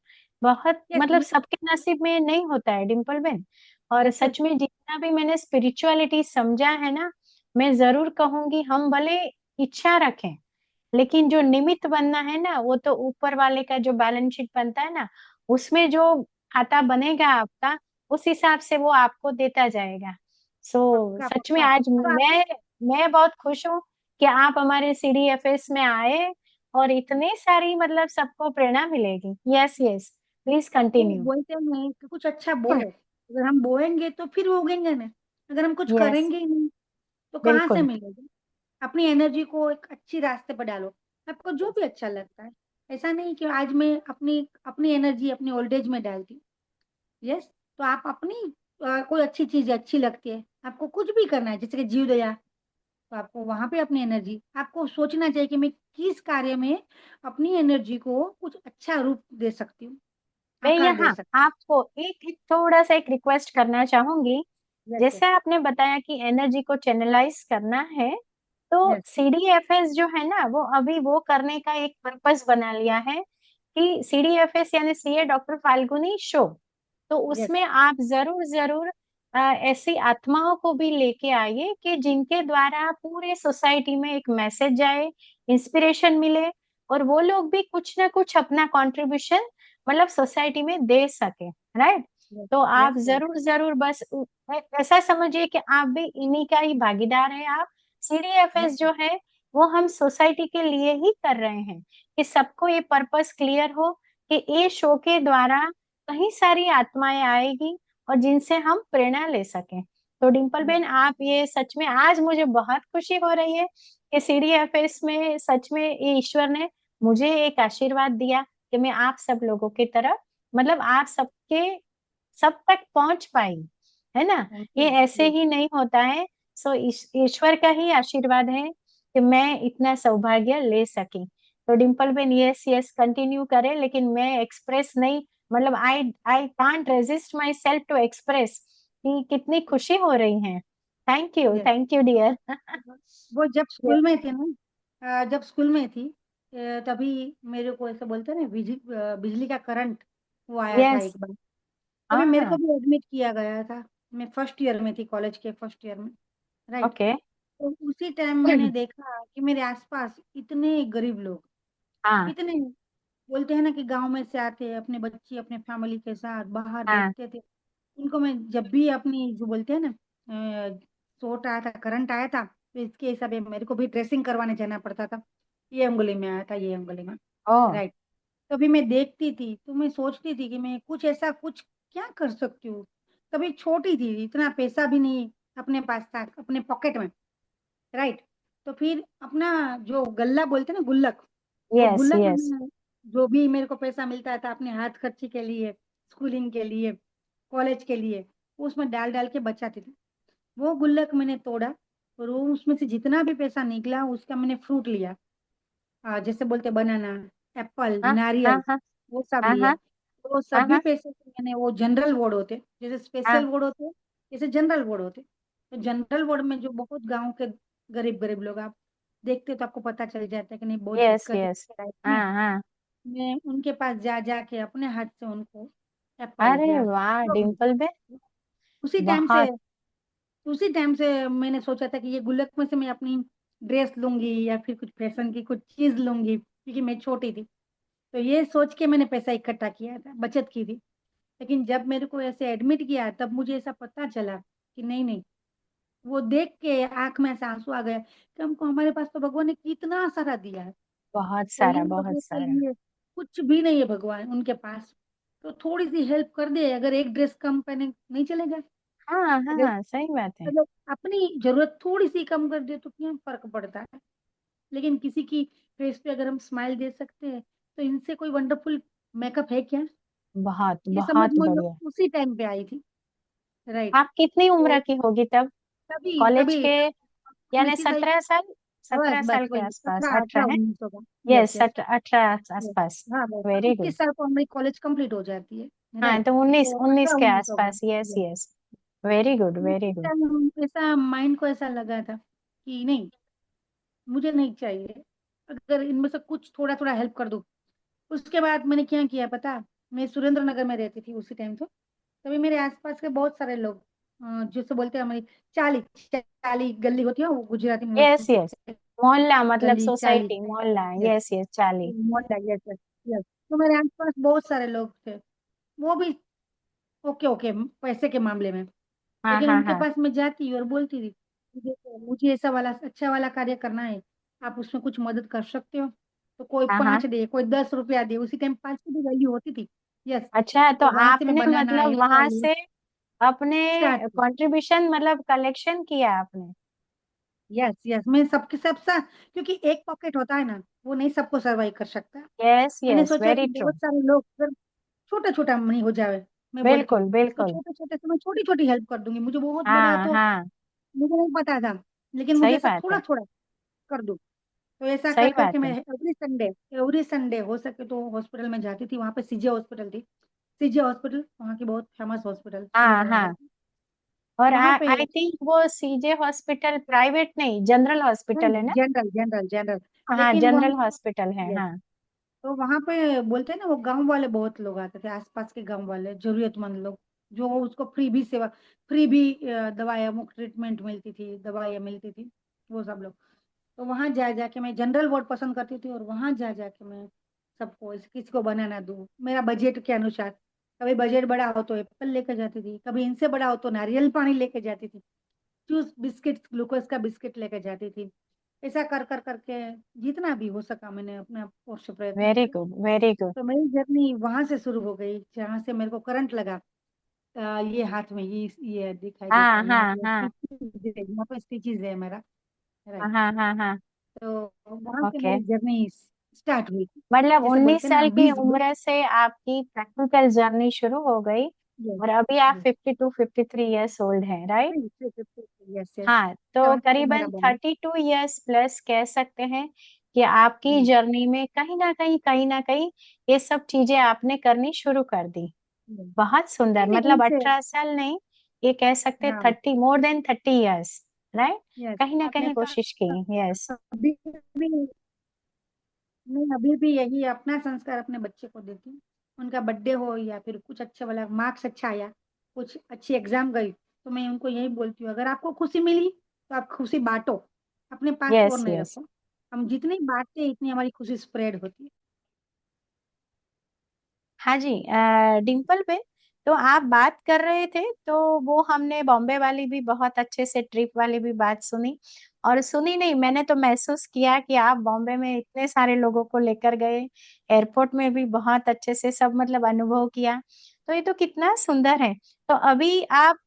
बहुत, यस मतलब सबके नसीब में नहीं होता है डिम्पल बेन। और यस यस, सच में जितना भी मैंने स्पिरिचुअलिटी समझा है ना, मैं जरूर कहूंगी हम भले इच्छा रखें, लेकिन जो निमित्त बनना है ना, वो तो ऊपर वाले का जो बैलेंस शीट बनता है ना, उसमें जो खाता बनेगा आपका, उस हिसाब से वो आपको देता जाएगा। सो पक्का सच में पक्का। आज और आपने, मैं बहुत खुश हूँ कि आप हमारे CDFS में आए और इतनी सारी मतलब सबको प्रेरणा मिलेगी। यस यस, प्लीज वो कंटिन्यू। बोलते हैं कि कुछ अच्छा बो, अगर हम बोएंगे तो फिर वो उगेंगे ना। अगर हम कुछ यस, करेंगे ही नहीं तो कहाँ से बिल्कुल। मिलेगा। अपनी एनर्जी को एक अच्छी रास्ते पर डालो, आपको जो भी अच्छा लगता है। ऐसा नहीं कि आज मैं अपनी अपनी एनर्जी अपनी ओल्ड एज में डालती। यस, तो आप अपनी कोई अच्छी चीज अच्छी लगती है, आपको कुछ भी करना है, जैसे कि जीव दया, तो आपको वहां पे अपनी एनर्जी, आपको सोचना चाहिए कि मैं किस कार्य में अपनी एनर्जी को कुछ अच्छा रूप दे सकती हूँ, मैं आकार दे यहाँ सकती आपको एक थोड़ा सा एक रिक्वेस्ट करना चाहूंगी। हूँ। यस यस जैसे आपने बताया कि एनर्जी को चैनलाइज करना है, तो यस सीडीएफएस जो है ना, वो अभी वो करने का एक पर्पस बना लिया है कि सीडीएफएस यानी सीए डॉक्टर फाल्गुनी शो। तो यस उसमें आप जरूर जरूर ऐसी आत्माओं को भी लेके आइए कि जिनके द्वारा पूरे सोसाइटी में एक मैसेज जाए, इंस्पिरेशन मिले, और वो लोग भी कुछ ना कुछ अपना कंट्रीब्यूशन मतलब सोसाइटी में दे सके। राइट। यस तो आप यस यस जरूर जरूर बस ऐसा समझिए कि आप भी इन्हीं का ही भागीदार है। आप सीडीएफएस यस जो है वो हम सोसाइटी के लिए ही कर रहे हैं, कि सबको ये पर्पस क्लियर हो कि ये शो के द्वारा कई सारी आत्माएं आएगी और जिनसे हम प्रेरणा ले सकें। तो डिम्पल यस बेन, आप ये सच में आज मुझे बहुत खुशी हो रही है कि सीडीएफएस में सच में ये ईश्वर ने मुझे एक आशीर्वाद दिया कि मैं आप सब लोगों की तरफ मतलब आप सबके सब तक पहुंच पाई, है ना। थैंक ये यू। ऐसे ही नहीं होता है। सो ईश्वर का ही आशीर्वाद है कि मैं इतना सौभाग्य ले सकी। तो Dimple ben, yes yes continue करें, लेकिन मैं एक्सप्रेस नहीं मतलब I I can't resist myself to express कि कितनी खुशी हो रही है। Yes, thank you dear. वो जब स्कूल में थे ना, जब स्कूल में थी, तभी मेरे को ऐसे बोलते हैं ना, बिजली का करंट वो आया था यस। एक बार। तभी मेरे को हाँ। भी एडमिट किया गया था। मैं फर्स्ट ईयर में थी, कॉलेज के फर्स्ट ईयर में। राइट। ओके। तो उसी टाइम मैंने देखा कि मेरे आसपास इतने गरीब लोग, हाँ इतने, बोलते हैं ना कि गांव में से आते हैं अपने बच्चे अपने फैमिली के साथ बाहर हाँ। बैठते थे। उनको मैं जब भी अपनी जो बोलते हैं ना, चोट आया था, करंट आया था, तो इसके हिसाब से मेरे को भी ड्रेसिंग करवाने जाना पड़ता था। ये अंगुली में आया था, ये अंगुली में। ओ। राइट। तभी मैं देखती थी तो मैं सोचती थी कि मैं कुछ ऐसा कुछ क्या कर सकती हूँ। तभी छोटी थी, इतना पैसा भी नहीं अपने पास था अपने पॉकेट में। राइट। तो फिर अपना जो गल्ला बोलते हैं ना, गुल्लक, वो यस गुल्लक यस। में जो भी मेरे को पैसा मिलता था अपने हाथ खर्ची के लिए, स्कूलिंग के लिए, कॉलेज के लिए, वो उसमें डाल डाल के बचाती थी। वो गुल्लक मैंने तोड़ा और वो उसमें से जितना भी पैसा निकला उसका मैंने फ्रूट लिया। जैसे बोलते बनाना, एप्पल, हाँ हाँ नारियल, हाँ वो सब हाँ लिया। हाँ तो हाँ सभी हाँ पैसे से मैंने वो जनरल वार्ड होते, जैसे स्पेशल हाँ। वार्ड होते, जैसे जनरल वार्ड होते, तो जनरल वार्ड में जो बहुत गांव के गरीब गरीब लोग, आप देखते हो तो आपको पता चल जाता है कि नहीं बहुत यस दिक्कत यस। है लाइफ में। हाँ हाँ। मैं उनके पास जा जा के अपने हाथ से उनको एप्पल अरे या वाह जो भी, डिम्पल बे, उसी टाइम से बहुत। उसी टाइम से मैंने सोचा था कि ये गुल्लक में से मैं अपनी ड्रेस लूंगी या फिर कुछ फैशन की कुछ चीज लूंगी, क्योंकि मैं छोटी थी। तो ये सोच के मैंने पैसा इकट्ठा किया था, बचत की थी। लेकिन जब मेरे को ऐसे एडमिट किया तब मुझे ऐसा पता चला कि नहीं नहीं, वो देख के आंख में ऐसा आंसू आ गया कि हमको हमारे पास तो भगवान ने कितना सारा दिया है, बहुत गरीब सारा लोगों बहुत के सारा। लिए कुछ भी नहीं है भगवान उनके पास। तो थोड़ी सी हेल्प कर दे, अगर एक ड्रेस कम पहने नहीं चलेगा। हाँ अगर हाँ सही बात है। अगर अपनी जरूरत थोड़ी सी कम कर दे तो क्या फर्क पड़ता है। लेकिन किसी की फेस पे अगर हम स्माइल दे सकते हैं तो इनसे कोई वंडरफुल मेकअप है क्या। बहुत ये समझ बहुत मुझे बढ़िया। उसी टाइम पे आई थी। राइट। आप कितनी उम्र तो की होगी तब, तभी कॉलेज तभी के, मैं यानी थी भाई, 17 साल, बस 17 बस साल के वही आसपास, 18 18 18 है। 19 होगा। Yes yes, yes 18 yes. आसपास। हाँ बस वेरी गुड। 21 साल को हमारी कॉलेज कंप्लीट हो जाती है। हाँ राइट। तो उन्नीस तो उन्नीस 18 के 19 होगा। आसपास, yes yes. Yes. Very good very उसी गुड। टाइम ऐसा माइंड को ऐसा लगा था कि नहीं, मुझे नहीं चाहिए, अगर इनमें से कुछ थोड़ा थोड़ा हेल्प कर दो। उसके बाद मैंने क्या किया पता, मैं सुरेंद्र नगर में रहती थी उसी टाइम। तो तभी मेरे आसपास के बहुत सारे लोग, जिसे बोलते हैं हमारी चाली, चाली गली होती है वो गुजराती में यस बोलते यस, हैं, मोहल्ला मतलब गली चाली। सोसाइटी मोहल्ला, यस, यस यस, चाली। मोहल्ला, यस यस यस। तो मेरे आसपास बहुत सारे लोग थे, वो भी ओके ओके पैसे के मामले में। हाँ लेकिन हाँ उनके हाँ। पास मैं जाती और बोलती थी कि देखो मुझे ऐसा वाला अच्छा वाला कार्य करना है, आप उसमें कुछ मदद कर सकते हो। तो कोई हाँ हाँ। 5 दे, कोई 10 रुपया दे, उसी टाइम 5 की भी वैल्यू होती थी। यस। अच्छा, तो तो वहां से मैं आपने बनाना मतलब हेयर वहां ऑयल से अपने स्टार्ट। कंट्रीब्यूशन मतलब कलेक्शन किया आपने? यस यस, मैं सबके सब सा, क्योंकि एक पॉकेट होता है ना, वो नहीं सबको सर्वाइव कर सकता। यस मैंने यस, सोचा वेरी कि ट्रू। बहुत सारे लोग अगर छोटा छोटा मनी हो जाए, मैं बोलती हूँ बिल्कुल तो बिल्कुल। छोटे छोटे से मैं छोटी छोटी हेल्प कर दूंगी, मुझे बहुत बड़ा हाँ तो हाँ, मुझे नहीं पता था, लेकिन मुझे सही ऐसा बात थोड़ा है। थोड़ा कर दूं। तो ऐसा सही कर बात करके मैं है। एवरी संडे हो सके तो हॉस्पिटल में जाती थी। वहां पे सीजे हॉस्पिटल थी, सीजे हॉस्पिटल वहाँ की बहुत फेमस हॉस्पिटल सही हाँ जगह हाँ। है। और वहां पे आई थिंक वो सीजे हॉस्पिटल प्राइवेट नहीं, जनरल हॉस्पिटल है ना? जनरल जनरल जनरल, हाँ, लेकिन वो जनरल हमको, हॉस्पिटल है, yes, हाँ। तो वहां पे बोलते हैं ना, वो गांव वाले बहुत लोग आते थे, आसपास के गांव वाले जरूरतमंद लोग, जो उसको फ्री भी सेवा, फ्री भी दवाइयाँ, मुफ्त ट्रीटमेंट मिलती थी, दवाइयाँ मिलती थी, वो सब लोग। तो वहां जा जाके मैं जनरल वार्ड पसंद करती थी, और वहां जा जाके मैं सबको किसी को बनाना दूं मेरा बजट के अनुसार। कभी बजट बड़ा हो तो एप्पल लेकर जाती थी, कभी इनसे बड़ा हो तो नारियल पानी लेके जाती थी, जूस बिस्किट, ग्लूकोज का बिस्किट लेके जाती थी। ऐसा कर कर करके जितना भी हो सका मैंने अपना ओर से प्रयत्न वेरी किया। Good very good. तो मेरी जर्नी वहां से शुरू हो गई, जहाँ से मेरे को करंट लगा। ये हाथ में ये दिखाई देता हाँ है, यहाँ हाँ पे हाँ स्टिचेज है, यहाँ पे स्टिचेज है मेरा, हाँ राइट। हाँ हाँ हाँ। तो वहां से ओके। मेरी जर्नी स्टार्ट हुई। मतलब जैसे 19 बोलते हैं ना, साल की 20 20। उम्र से आपकी प्रैक्टिकल जर्नी शुरू हो गई। यस और अभी आप 52 53 ईयर्स ओल्ड हैं, राइट? यस यस, हाँ, तो 72 मेरा करीबन बॉन्ड 32 ईयर्स प्लस कह सकते हैं कि आपकी है। जर्नी में कहीं ना कहीं ये सब चीजें आपने करनी शुरू कर दी। बहुत नहीं सुंदर, नहीं, मतलब इनसे, 18 साल नहीं, ये कह सकते हाँ, 30, more than 30 years, right? Yes. कहीं ना मैं कहीं कोशिश की। यस। अभी भी, मैं अभी भी यही अपना संस्कार अपने बच्चे को देती हूँ। उनका बर्थडे हो या फिर कुछ अच्छा वाला मार्क्स अच्छा आया, कुछ अच्छी एग्जाम गई, तो मैं उनको यही बोलती हूँ, अगर आपको खुशी मिली तो आप खुशी बांटो, अपने पास और यस नहीं यस। रखो। हम जितनी बांटते हैं इतनी हमारी खुशी स्प्रेड होती है। हाँ जी, डिम्पल पे, तो आप बात कर रहे थे तो वो हमने बॉम्बे वाली भी बहुत अच्छे से ट्रिप वाली भी बात सुनी। और सुनी नहीं, मैंने तो महसूस किया कि आप बॉम्बे में इतने सारे लोगों को लेकर गए, एयरपोर्ट में भी बहुत अच्छे से सब मतलब अनुभव किया। तो ये तो कितना सुंदर है। तो अभी आप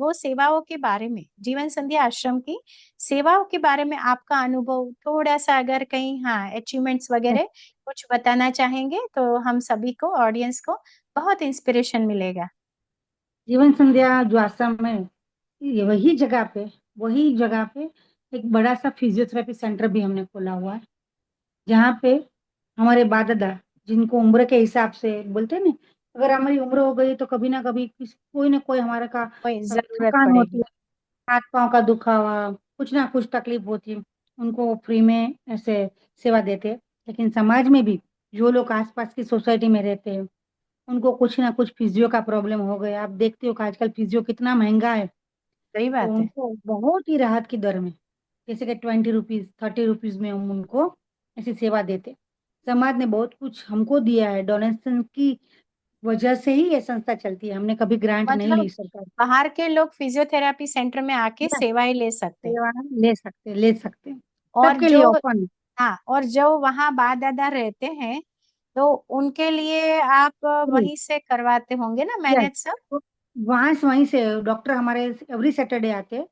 वो सेवाओं के बारे में, जीवन संध्या आश्रम की सेवाओं के बारे में आपका अनुभव थोड़ा सा अगर कहीं, हाँ, अचीवमेंट्स वगैरह कुछ बताना चाहेंगे तो हम सभी को, ऑडियंस को बहुत इंस्पिरेशन मिलेगा। जीवन संध्या जो आश्रम है, ये वही जगह पे एक बड़ा सा फिजियोथेरेपी सेंटर भी हमने खोला हुआ है, जहाँ पे हमारे बाप दादा, जिनको उम्र के हिसाब से बोलते हैं ना, अगर हमारी उम्र हो गई तो कभी ना कभी कोई ना कोई हमारे का कोई जरूरत थकान होती पड़ेगी। है, हाथ पांव का दुखावा, कुछ ना कुछ तकलीफ होती है, उनको फ्री में ऐसे सेवा देते हैं। लेकिन समाज में भी जो लोग आसपास की सोसाइटी में रहते हैं, उनको कुछ ना कुछ फिजियो का प्रॉब्लम हो गया, आप देखते हो कि आजकल फिजियो कितना महंगा है, सही तो बात है। उनको बहुत ही राहत की दर में, जैसे कि 20 रुपीज 30 रुपीज में हम उनको ऐसी सेवा देते। समाज ने बहुत कुछ हमको दिया है, डोनेशन की वजह से ही ये संस्था चलती है, हमने कभी ग्रांट नहीं मतलब ली सरकार से। बाहर के लोग फिजियोथेरापी सेंटर में आके Yes, सेवाएं ले सकते हैं। सेवा ले सकते हैं, और सबके जो, लिए ओपन। हाँ, और जो वहाँ बाप दादा रहते हैं तो उनके लिए आप वहीं से करवाते होंगे ना यस, मैनेज सब? वहीं से डॉक्टर हमारे एवरी सैटरडे आते हैं,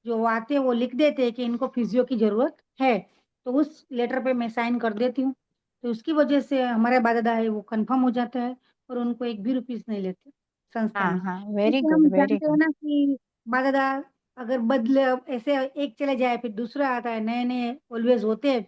जो वो आते हैं वो लिख देते हैं कि इनको फिजियो की जरूरत है, तो उस लेटर पे मैं साइन कर देती हूँ। तो उसकी वजह से हमारे दादा है वो कंफर्म हो जाता है, और उनको एक भी रुपीस नहीं लेते संस्था हाँ में, हाँ, वेरी क्योंकि गुड हम वेरी जानते हैं गुड। ना कि दादा अगर बदले, ऐसे एक चले जाए फिर दूसरा आता है, नए नए ऑलवेज होते हैं,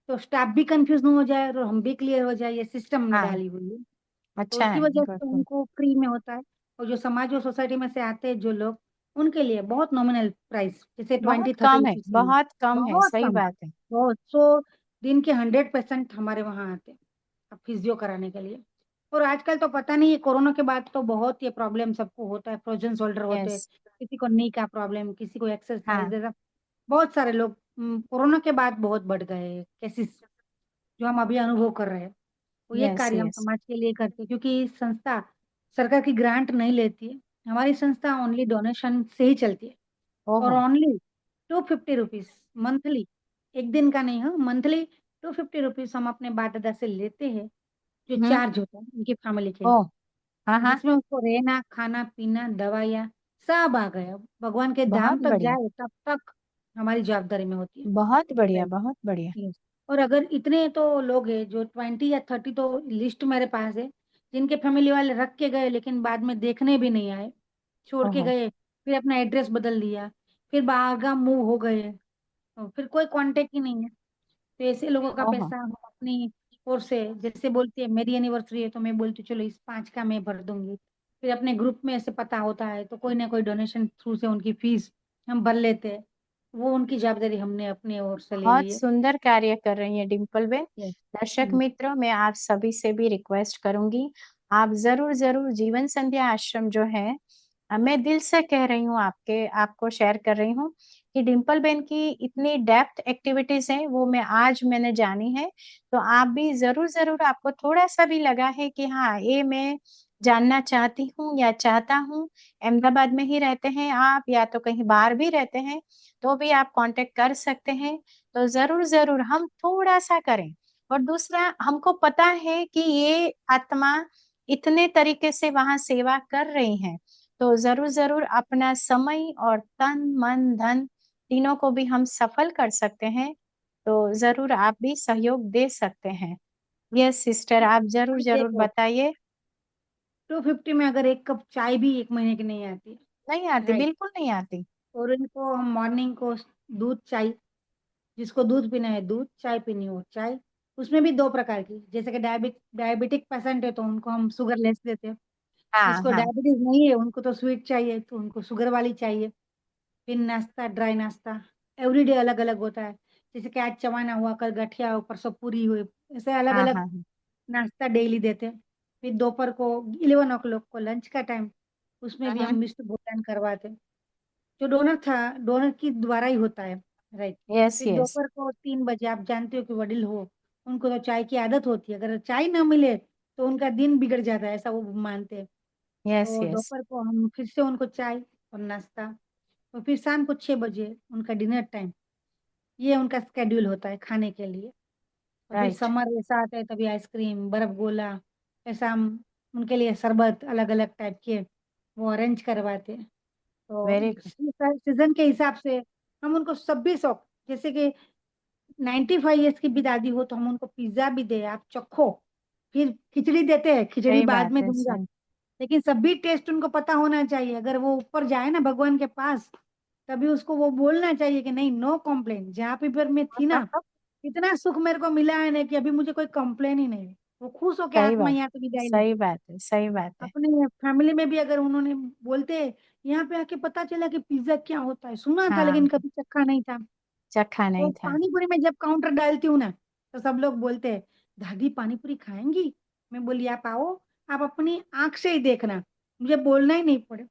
तो स्टाफ भी कंफ्यूज ना हो जाए और हम भी क्लियर हो जाए, ये सिस्टम हमने हाँ, डाली हुई है। तो अच्छा उसकी है, वजह गुड से गुड। उनको फ्री में होता है। और जो समाज और सोसाइटी में से आते हैं जो लोग, उनके लिए बहुत नॉमिनल प्राइस, जैसे बहुत 20 30 कम है, रुपीज में, बहुत कम है, बहुत सही कम, बात है। बहुत। सो दिन के 100% हमारे वहाँ आते हैं अब फिजियो कराने के लिए। और आजकल तो पता नहीं है, कोरोना के बाद तो बहुत ये प्रॉब्लम सबको होता है, फ्रोजन शोल्डर होते हैं, यस। किसी को नी का प्रॉब्लम, किसी को एक्सरसाइज हाँ। जैसा, बहुत सारे लोग कोरोना के बाद बहुत बढ़ गए केसेस, जो हम अभी अनुभव कर रहे हैं। तो ये यस कार्य हम यस। समाज के लिए करते हैं, क्योंकि संस्था सरकार की ग्रांट नहीं लेती है, हमारी संस्था ओनली डोनेशन से ही चलती है। और ओहो। ओनली 250 रुपीज मंथली, एक दिन का नहीं है, मंथली 250 रुपीज हम अपने बाप दादा से लेते हैं, जो हम्म। चार्ज होता है उनकी फैमिली के ओ। लिए, हाँ हाँ। जिसमें उसको रहना खाना पीना दवाइयाँ सब आ गया, भगवान के धाम बहुत तक बढ़िया। जाए तब तक हमारी जवाबदारी में होती है। बहुत बढ़िया, Right. बहुत बढ़िया। Yes. और अगर इतने तो लोग हैं जो 20 या 30 तो लिस्ट मेरे पास है, जिनके फैमिली वाले रख के गए लेकिन बाद में देखने भी नहीं आए, छोड़ के ओहो। गए, फिर अपना एड्रेस बदल दिया, फिर बाहर मूव हो गए, और फिर कोई कांटेक्ट ही नहीं है। तो ऐसे लोगों का ओहो। पैसा हम अपनी ओर से, जैसे बोलती है मेरी एनिवर्सरी है तो मैं बोलती हूँ चलो इस 5 का मैं भर दूंगी, फिर अपने ग्रुप में ऐसे पता होता है तो कोई ना कोई डोनेशन थ्रू से उनकी फीस हम भर लेते हैं। वो उनकी जवाबदारी हमने अपनी ओर से ले ली बहुत है। सुंदर कार्य कर रही है डिम्पल बेन। यस। दर्शक मित्रों, मैं आप सभी से भी रिक्वेस्ट करूंगी, आप जरूर जरूर जीवन संध्या आश्रम जो है, मैं दिल से कह रही हूँ, आपको शेयर कर रही हूँ कि डिम्पल बेन की इतनी डेप्थ एक्टिविटीज हैं, वो मैंने जानी है। तो आप भी जरूर जरूर, आपको थोड़ा सा भी लगा है कि हाँ ये मैं जानना चाहती हूँ या चाहता हूँ, अहमदाबाद में ही रहते हैं आप या तो कहीं बाहर भी रहते हैं, तो भी आप कांटेक्ट कर सकते हैं। तो जरूर जरूर हम थोड़ा सा करें। और दूसरा, हमको पता है कि ये आत्मा इतने तरीके से वहां सेवा कर रही हैं, तो जरूर जरूर अपना समय और तन मन धन तीनों को भी हम सफल कर सकते हैं। तो जरूर आप भी सहयोग दे सकते हैं। यस सिस्टर, आप जरूर जरूर देखो, बताइए। 250 में अगर एक कप चाय भी एक महीने की नहीं आती। नहीं आती, राइट। बिल्कुल नहीं आती। और इनको हम मॉर्निंग को दूध चाय, जिसको दूध पीना है दूध, चाय पीनी हो चाय, उसमें भी दो प्रकार की, जैसे कि डायबिटिक पेशेंट है तो उनको हम शुगर लेस देते हैं, हाँ जिसको हाँ। डायबिटीज नहीं है उनको तो स्वीट चाहिए तो उनको शुगर वाली चाहिए। फिर नाश्ता, ड्राई नाश्ता एवरीडे अलग अलग होता है, जैसे कि आज चवाना हुआ, कल गठिया हो, परसों पूरी हुई, ऐसे अलग हाँ अलग हाँ हाँ। नाश्ता डेली देते हैं। फिर दोपहर को 11 o'clock को लंच का टाइम, उसमें भी हम हम्म। मिष्ट भोजन करवाते हैं, जो डोनर था, डोनर की द्वारा ही होता है। राइट। यस फिर यस। दोपहर को 3 बजे, आप जानते हो कि वडील हो, उनको तो चाय की आदत होती है, अगर चाय ना मिले तो उनका दिन बिगड़ जाता है, ऐसा वो मानते हैं। यस तो यस। दोपहर को हम फिर से उनको चाय और नाश्ता, और फिर शाम को 6 बजे उनका डिनर टाइम, ये उनका स्केड्यूल होता है खाने के लिए। और फिर राइट। समर ऐसा आता है तभी आइसक्रीम, बर्फ गोला, ऐसा हम उनके लिए शरबत अलग अलग टाइप के वो अरेंज करवाते हैं। तो वेरी गुड। सीजन के हिसाब से हम उनको सब भी शौक, जैसे कि 95 ईयर्स की भी दादी हो तो हम उनको पिज्जा भी दे, आप चखो। फिर खिचड़ी देते हैं, खिचड़ी सही बाद बात में है, दूंगा, सही। लेकिन सभी टेस्ट उनको पता होना चाहिए, अगर वो ऊपर जाए ना भगवान के पास, तभी उसको वो बोलना चाहिए कि नहीं, नो कॉम्प्लेन, जहाँ पे पर मैं थी ना, इतना सुख मेरे को मिला है ना कि अभी मुझे कोई कंप्लेन ही नहीं है। वो खुश होकर सही आत्मा बात, यहाँ पे विदाई सही लेती। बात है, सही बात है। अपने फैमिली में भी अगर उन्होंने बोलते, यहाँ पे आके पता चला कि पिज्जा क्या होता है, सुना था हाँ, लेकिन कभी चखा नहीं था। चखा तो नहीं था। पानी पूरी में जब काउंटर डालती हूँ ना, तो सब लोग बोलते हैं, दादी पानी पूरी खाएंगी? मैं बोली, आप आओ, आप अपनी आंख से ही देखना, मुझे बोलना ही नहीं पड़े।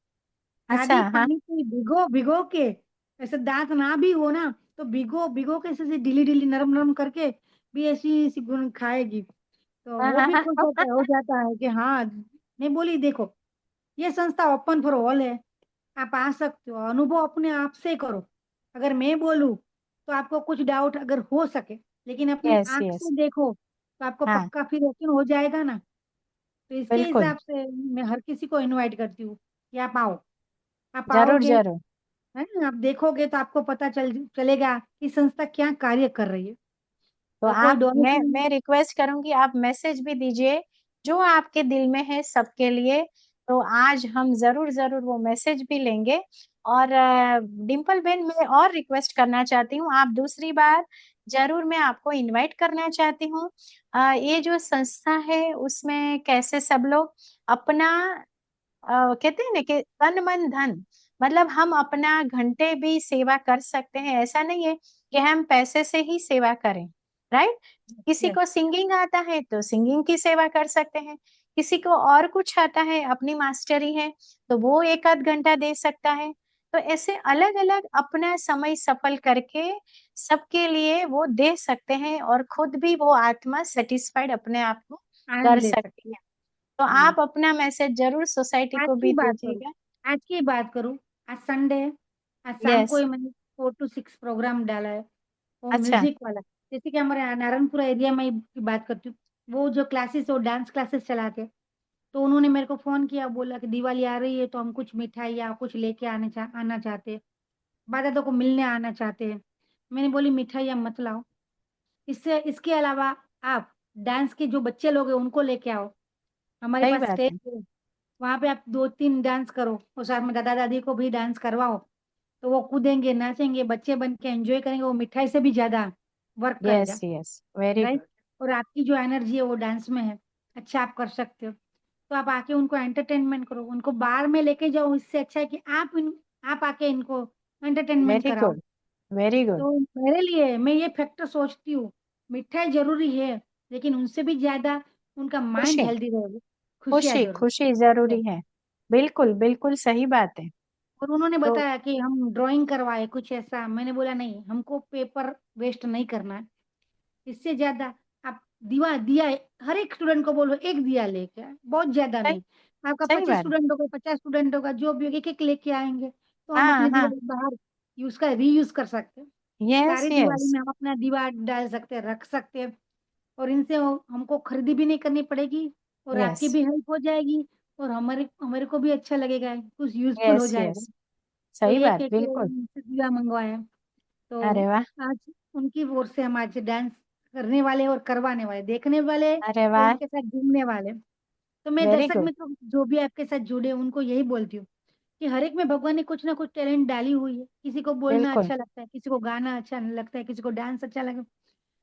अच्छा। दादी हाँ पानी पूरी भिगो भिगो के, ऐसे दांत ना भी हो ना तो भिगो भिगो के ऐसे ढीली ढीली नरम नरम करके भी ऐसी ऐसी गुन खाएगी। तो हाँ वो हाँ भी हाँ। खुश होता हो जाता है कि हाँ। मैं बोली, देखो, ये संस्था ओपन फॉर ऑल है, आप आ सकते हो, अनुभव अपने आप से करो। अगर मैं बोलूँ तो आपको कुछ डाउट अगर हो सके, लेकिन अपनी यस आंख यस। से देखो तो आपको हाँ, पक्का फिर यकीन हो जाएगा ना। तो इसके बिल्कुल। हिसाब से मैं हर किसी को इनवाइट करती हूँ कि आप आओ। आप जरूर आओगे, जरूर। है ना, आप देखोगे तो आपको पता चलेगा कि संस्था क्या कार्य कर रही है। तो और कोई आप, डोनेशन। मैं रिक्वेस्ट करूंगी, आप मैसेज भी दीजिए जो आपके दिल में है सबके लिए। तो आज हम जरूर जरूर वो मैसेज भी लेंगे। और डिम्पल बेन, मैं और रिक्वेस्ट करना चाहती हूँ, आप दूसरी बार जरूर, मैं आपको इनवाइट करना चाहती हूँ। ये जो संस्था है उसमें कैसे सब लोग अपना कहते हैं ना कि तन मन धन, मतलब हम अपना घंटे भी सेवा कर सकते हैं, ऐसा नहीं है कि हम पैसे से ही सेवा करें। राइट। किसी यस। को सिंगिंग आता है तो सिंगिंग की सेवा कर सकते हैं, किसी को और कुछ आता है, अपनी मास्टरी है, तो वो एक आध घंटा दे सकता है। तो ऐसे अलग अलग अपना समय सफल करके सबके लिए वो दे सकते हैं, और खुद भी वो आत्मा सेटिस्फाइड अपने आप को आनंद कर ले सकती सकती है। तो है। आप अपना मैसेज जरूर सोसाइटी आज को की भी बात करूँ, दीजिएगा। आज की बात करूँ, आज संडे है, आज शाम को यस। ही मैंने 4 to 6 प्रोग्राम डाला है, वो अच्छा। म्यूजिक वाला, जैसे कि हमारे नारायणपुरा एरिया में की बात करती हूँ, वो जो क्लासेस वो डांस क्लासेस चलाते हैं। तो उन्होंने मेरे को फ़ोन किया, बोला कि दिवाली आ रही है तो हम कुछ मिठाई या कुछ लेके आना चाहते हैं। बादलों को मिलने आना चाहते हैं। मैंने बोली मिठाइयाँ मत लाओ। इसके अलावा आप डांस के जो बच्चे लोग हैं उनको लेके आओ। हमारे सही पास बात स्टेज है। है, वहाँ पे आप 2-3 डांस करो और साथ में दादा-दादी को भी डांस करवाओ। तो वो कूदेंगे, नाचेंगे, बच्चे बन के एन्जॉय करेंगे, वो मिठाई से भी ज़्यादा वर्क यस करेगा, यस, वेरी राइट? गुड। और आपकी जो एनर्जी है वो डांस में है, अच्छा आप कर सकते हो। तो आप आके उनको एंटरटेनमेंट करो, उनको बार में लेके जाओ, इससे अच्छा है कि आप आके इनको एंटरटेनमेंट वेरी कराओ। Good, very good. तो मेरे लिए मैं ये फैक्टर सोचती हूँ, मिठाई ज़रूरी है, लेकिन उनसे भी ज़्यादा उनका माइंड खुशी, हेल्दी रहे, खुशियाँ खुशी, ज़रूरी। खुशी जरूरी है। बिल्कुल बिल्कुल सही बात है। और उन्होंने तो बताया कि हम ड्राइंग करवाए कुछ ऐसा, मैंने बोला नहीं, हमको पेपर वेस्ट नहीं करना है। इससे ज़्यादा आप दिया हर एक स्टूडेंट को बोलो 1 दिया लेके आए, बहुत ज़्यादा सही, नहीं। आपका सही 25 बात। स्टूडेंट होगा, 50 स्टूडेंट होगा, जो भी होगा 1-1 लेके आएँगे, तो हम हाँ अपनी हाँ, दीवार बाहर उसका रीयूज़ कर सकते हैं। यस सारी दिवाली यस, में हम अपना दीवा डाल सकते हैं, रख सकते हैं और इनसे हमको खरीदी भी नहीं करनी पड़ेगी और यस आपकी भी हेल्प हो जाएगी और हमारे हमारे को भी अच्छा लगेगा, कुछ यूज़फुल हो यस जाएगा। यस, तो सही ये बात, कह के बिल्कुल। उनसे दिया मँगवाया। तो अरे वाह, आज उनकी ओर से हम आज डांस करने वाले और करवाने वाले, देखने वाले अरे और वाह, उनके साथ घूमने वाले। तो मैं वेरी दर्शक गुड। मित्रों जो भी आपके साथ जुड़े उनको यही बोलती हूँ कि हर एक में भगवान ने कुछ ना कुछ टैलेंट डाली हुई है। किसी को बोलना बिल्कुल, अच्छा लगता है, किसी को गाना अच्छा लगता है, किसी को डांस अच्छा लगे।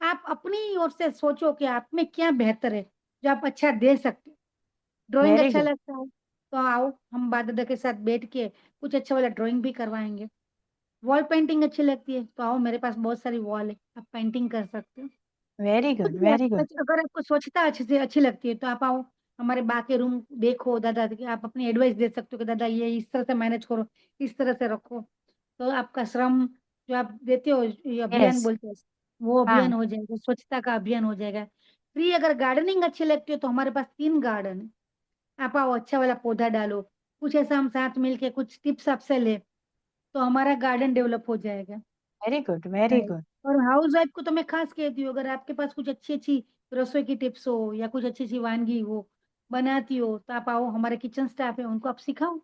आप अपनी ओर से सोचो कि आप में क्या बेहतर है, जो आप अच्छा दे सकते हो। ड्राइंग वेरी अच्छा गुड, लगता है, तो आओ हम बाप-दादा के साथ बैठ के कुछ अच्छा वाला ड्राइंग भी करवाएँगे। वॉल पेंटिंग अच्छी लगती है, तो आओ मेरे पास बहुत सारी वॉल है, आप पेंटिंग कर सकते हो। वेरी कुछ गुड, भी वेरी आप गुड। अगर आपको स्वच्छता अच्छे से अच्छी लगती है, तो आप आओ, हमारे बा के रूम देखो, दादा के आप अपनी एडवाइस दे सकते हो कि दादा ये इस तरह से मैनेज करो, इस तरह से रखो। तो आपका श्रम जो आप देते हो, ये अभियान यस, बोलते हैं, वो हाँ, अभियान हो जाएगा, स्वच्छता का अभियान हो जाएगा। फ्री अगर गार्डनिंग अच्छी लगती है, तो हमारे पास 3 गार्डन है। आप आओ, अच्छा वाला पौधा डालो, कुछ ऐसा हम साथ मिलके कुछ टिप्स आपसे लें, तो हमारा गार्डन डेवलप हो जाएगा। Very good, very right. Good. और हाउस वाइफ को तो मैं खास कहती हूँ, अगर आपके पास कुछ अच्छी-अच्छी रसोई की टिप्स हो या कुछ अच्छी-अच्छी वानगी हो, बनाती हो, तो आप आओ, हमारे किचन स्टाफ है, उनको आप सिखाओ।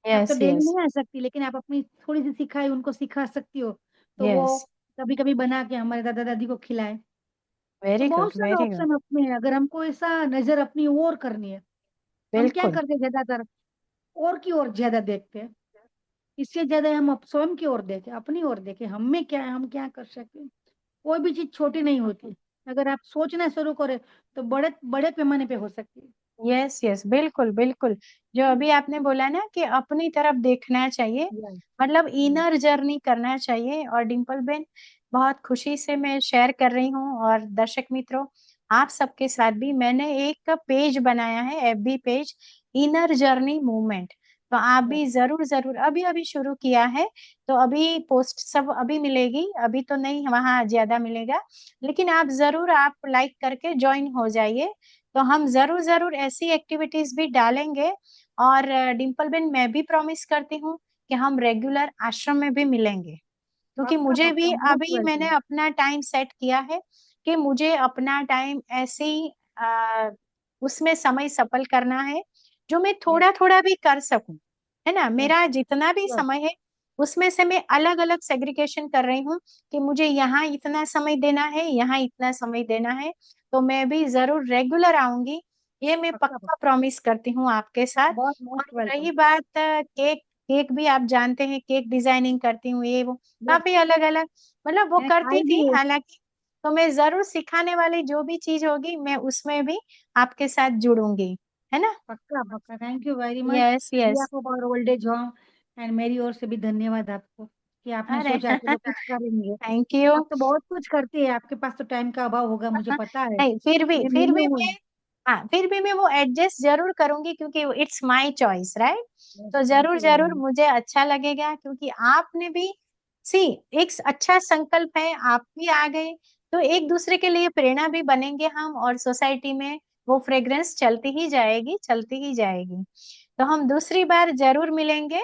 आप तो यस डेली यस नहीं आ सकती, लेकिन आप अपनी थोड़ी-सी सिखाई उनको सिखा सकती हो, तो वो यस, कभी-कभी बना के हमारे दादा-दादी को खिलाएँ। तो वेरी बहुत गुड, सारे वेरी गुड। ऑप्शन अपने हैं, अगर हमको ऐसा नज़र अपनी ओर करनी है, हम क्या बिल्कुल, करते हैं ज़्यादातर, और की ओर ज़्यादा देखते हैं। इससे ज़्यादा हम अप स्वयं की ओर देखें, अपनी ओर देखें, हम में क्या है, हम क्या कर सकते हैं। कोई भी चीज़ छोटी नहीं होती। अगर आप सोचना शुरू करें, तो बड़े बड़े पैमाने पे हो सकती है। यस यस, बिल्कुल बिल्कुल। जो अभी आपने बोला ना कि अपनी तरफ देखना चाहिए, यस, मतलब यस, इनर जर्नी करना चाहिए। और डिम्पल बेन, बहुत खुशी से मैं शेयर कर रही हूँ, और दर्शक मित्रों, आप सबके साथ भी मैंने एक पेज बनाया है, FB page, inner journey movement. तो आप यस, भी जरूर जरूर, अभी अभी शुरू किया है, तो अभी पोस्ट सब अभी मिलेगी, अभी तो नहीं वहां ज्यादा मिलेगा, लेकिन आप जरूर आप लाइक करके ज्वाइन हो जाइए। तो हम जरूर जरूर ऐसी एक्टिविटीज भी डालेंगे। और डिम्पल बेन, मैं भी प्रॉमिस करती हूँ कि हम रेगुलर आश्रम में भी मिलेंगे, क्योंकि पक्का, मुझे पक्का, भी मोस्ट अभी मैंने वेलकम। अपना टाइम सेट किया है कि मुझे अपना टाइम ऐसे ही उसमें समय सफल करना है, जो मैं यस, थोड़ा थोड़ा भी कर सकूं, है ना। यस, मेरा जितना भी श्योर, समय है, उसमें से मैं अलग अलग सेग्रीगेशन कर रही हूँ कि मुझे यहाँ इतना समय देना है, यहाँ इतना समय देना है। तो मैं भी जरूर रेगुलर आऊंगी, ये मैं पक्का, पक्का पक्का, प्रॉमिस करती हूँ आपके साथ। बहुत और मोस्ट वेलकम। रही बात केक, केक भी आप जानते हैं, केक डिजाइनिंग करती हूँ, ये वो यस, काफी अलग अलग, मतलब वो मैंने करती खाई भी थी है। हालांकि। तो मैं जरूर सिखाने वाली जो भी चीज होगी, मैं उसमें भी आपके साथ जुड़ूंगी, है ना। पक्का, पक्का, thank you very much. Yes yes, behalf of our old age home and मेरी ओर से भी धन्यवाद आपको कि आपने अरे सोचा कि जो कुछ करेंगे। Thank you. आप तो बहुत कुछ करती है, आपके पास तो टाइम का अभाव होगा, मुझे पता है। नहीं, लेकिन फिर भी मैंने मैं, हाँ, फिर भी मैं वो एडजस्ट जरूर करूंगी, क्योंकि it's my choice, right. Yes, तो थैंक जरूर यू वेरी जरूर मच। मुझे अच्छा लगेगा, क्योंकि आपने भी, सी, एक अच्छा संकल्प है, आप भी आ गए, तो एक दूसरे के लिए प्रेरणा भी बनेंगे हम, और सोसाइटी में वो फ्रेग्रेंस चलती ही जाएगी, चलती ही जाएगी। तो हम दूसरी बार जरूर मिलेंगे।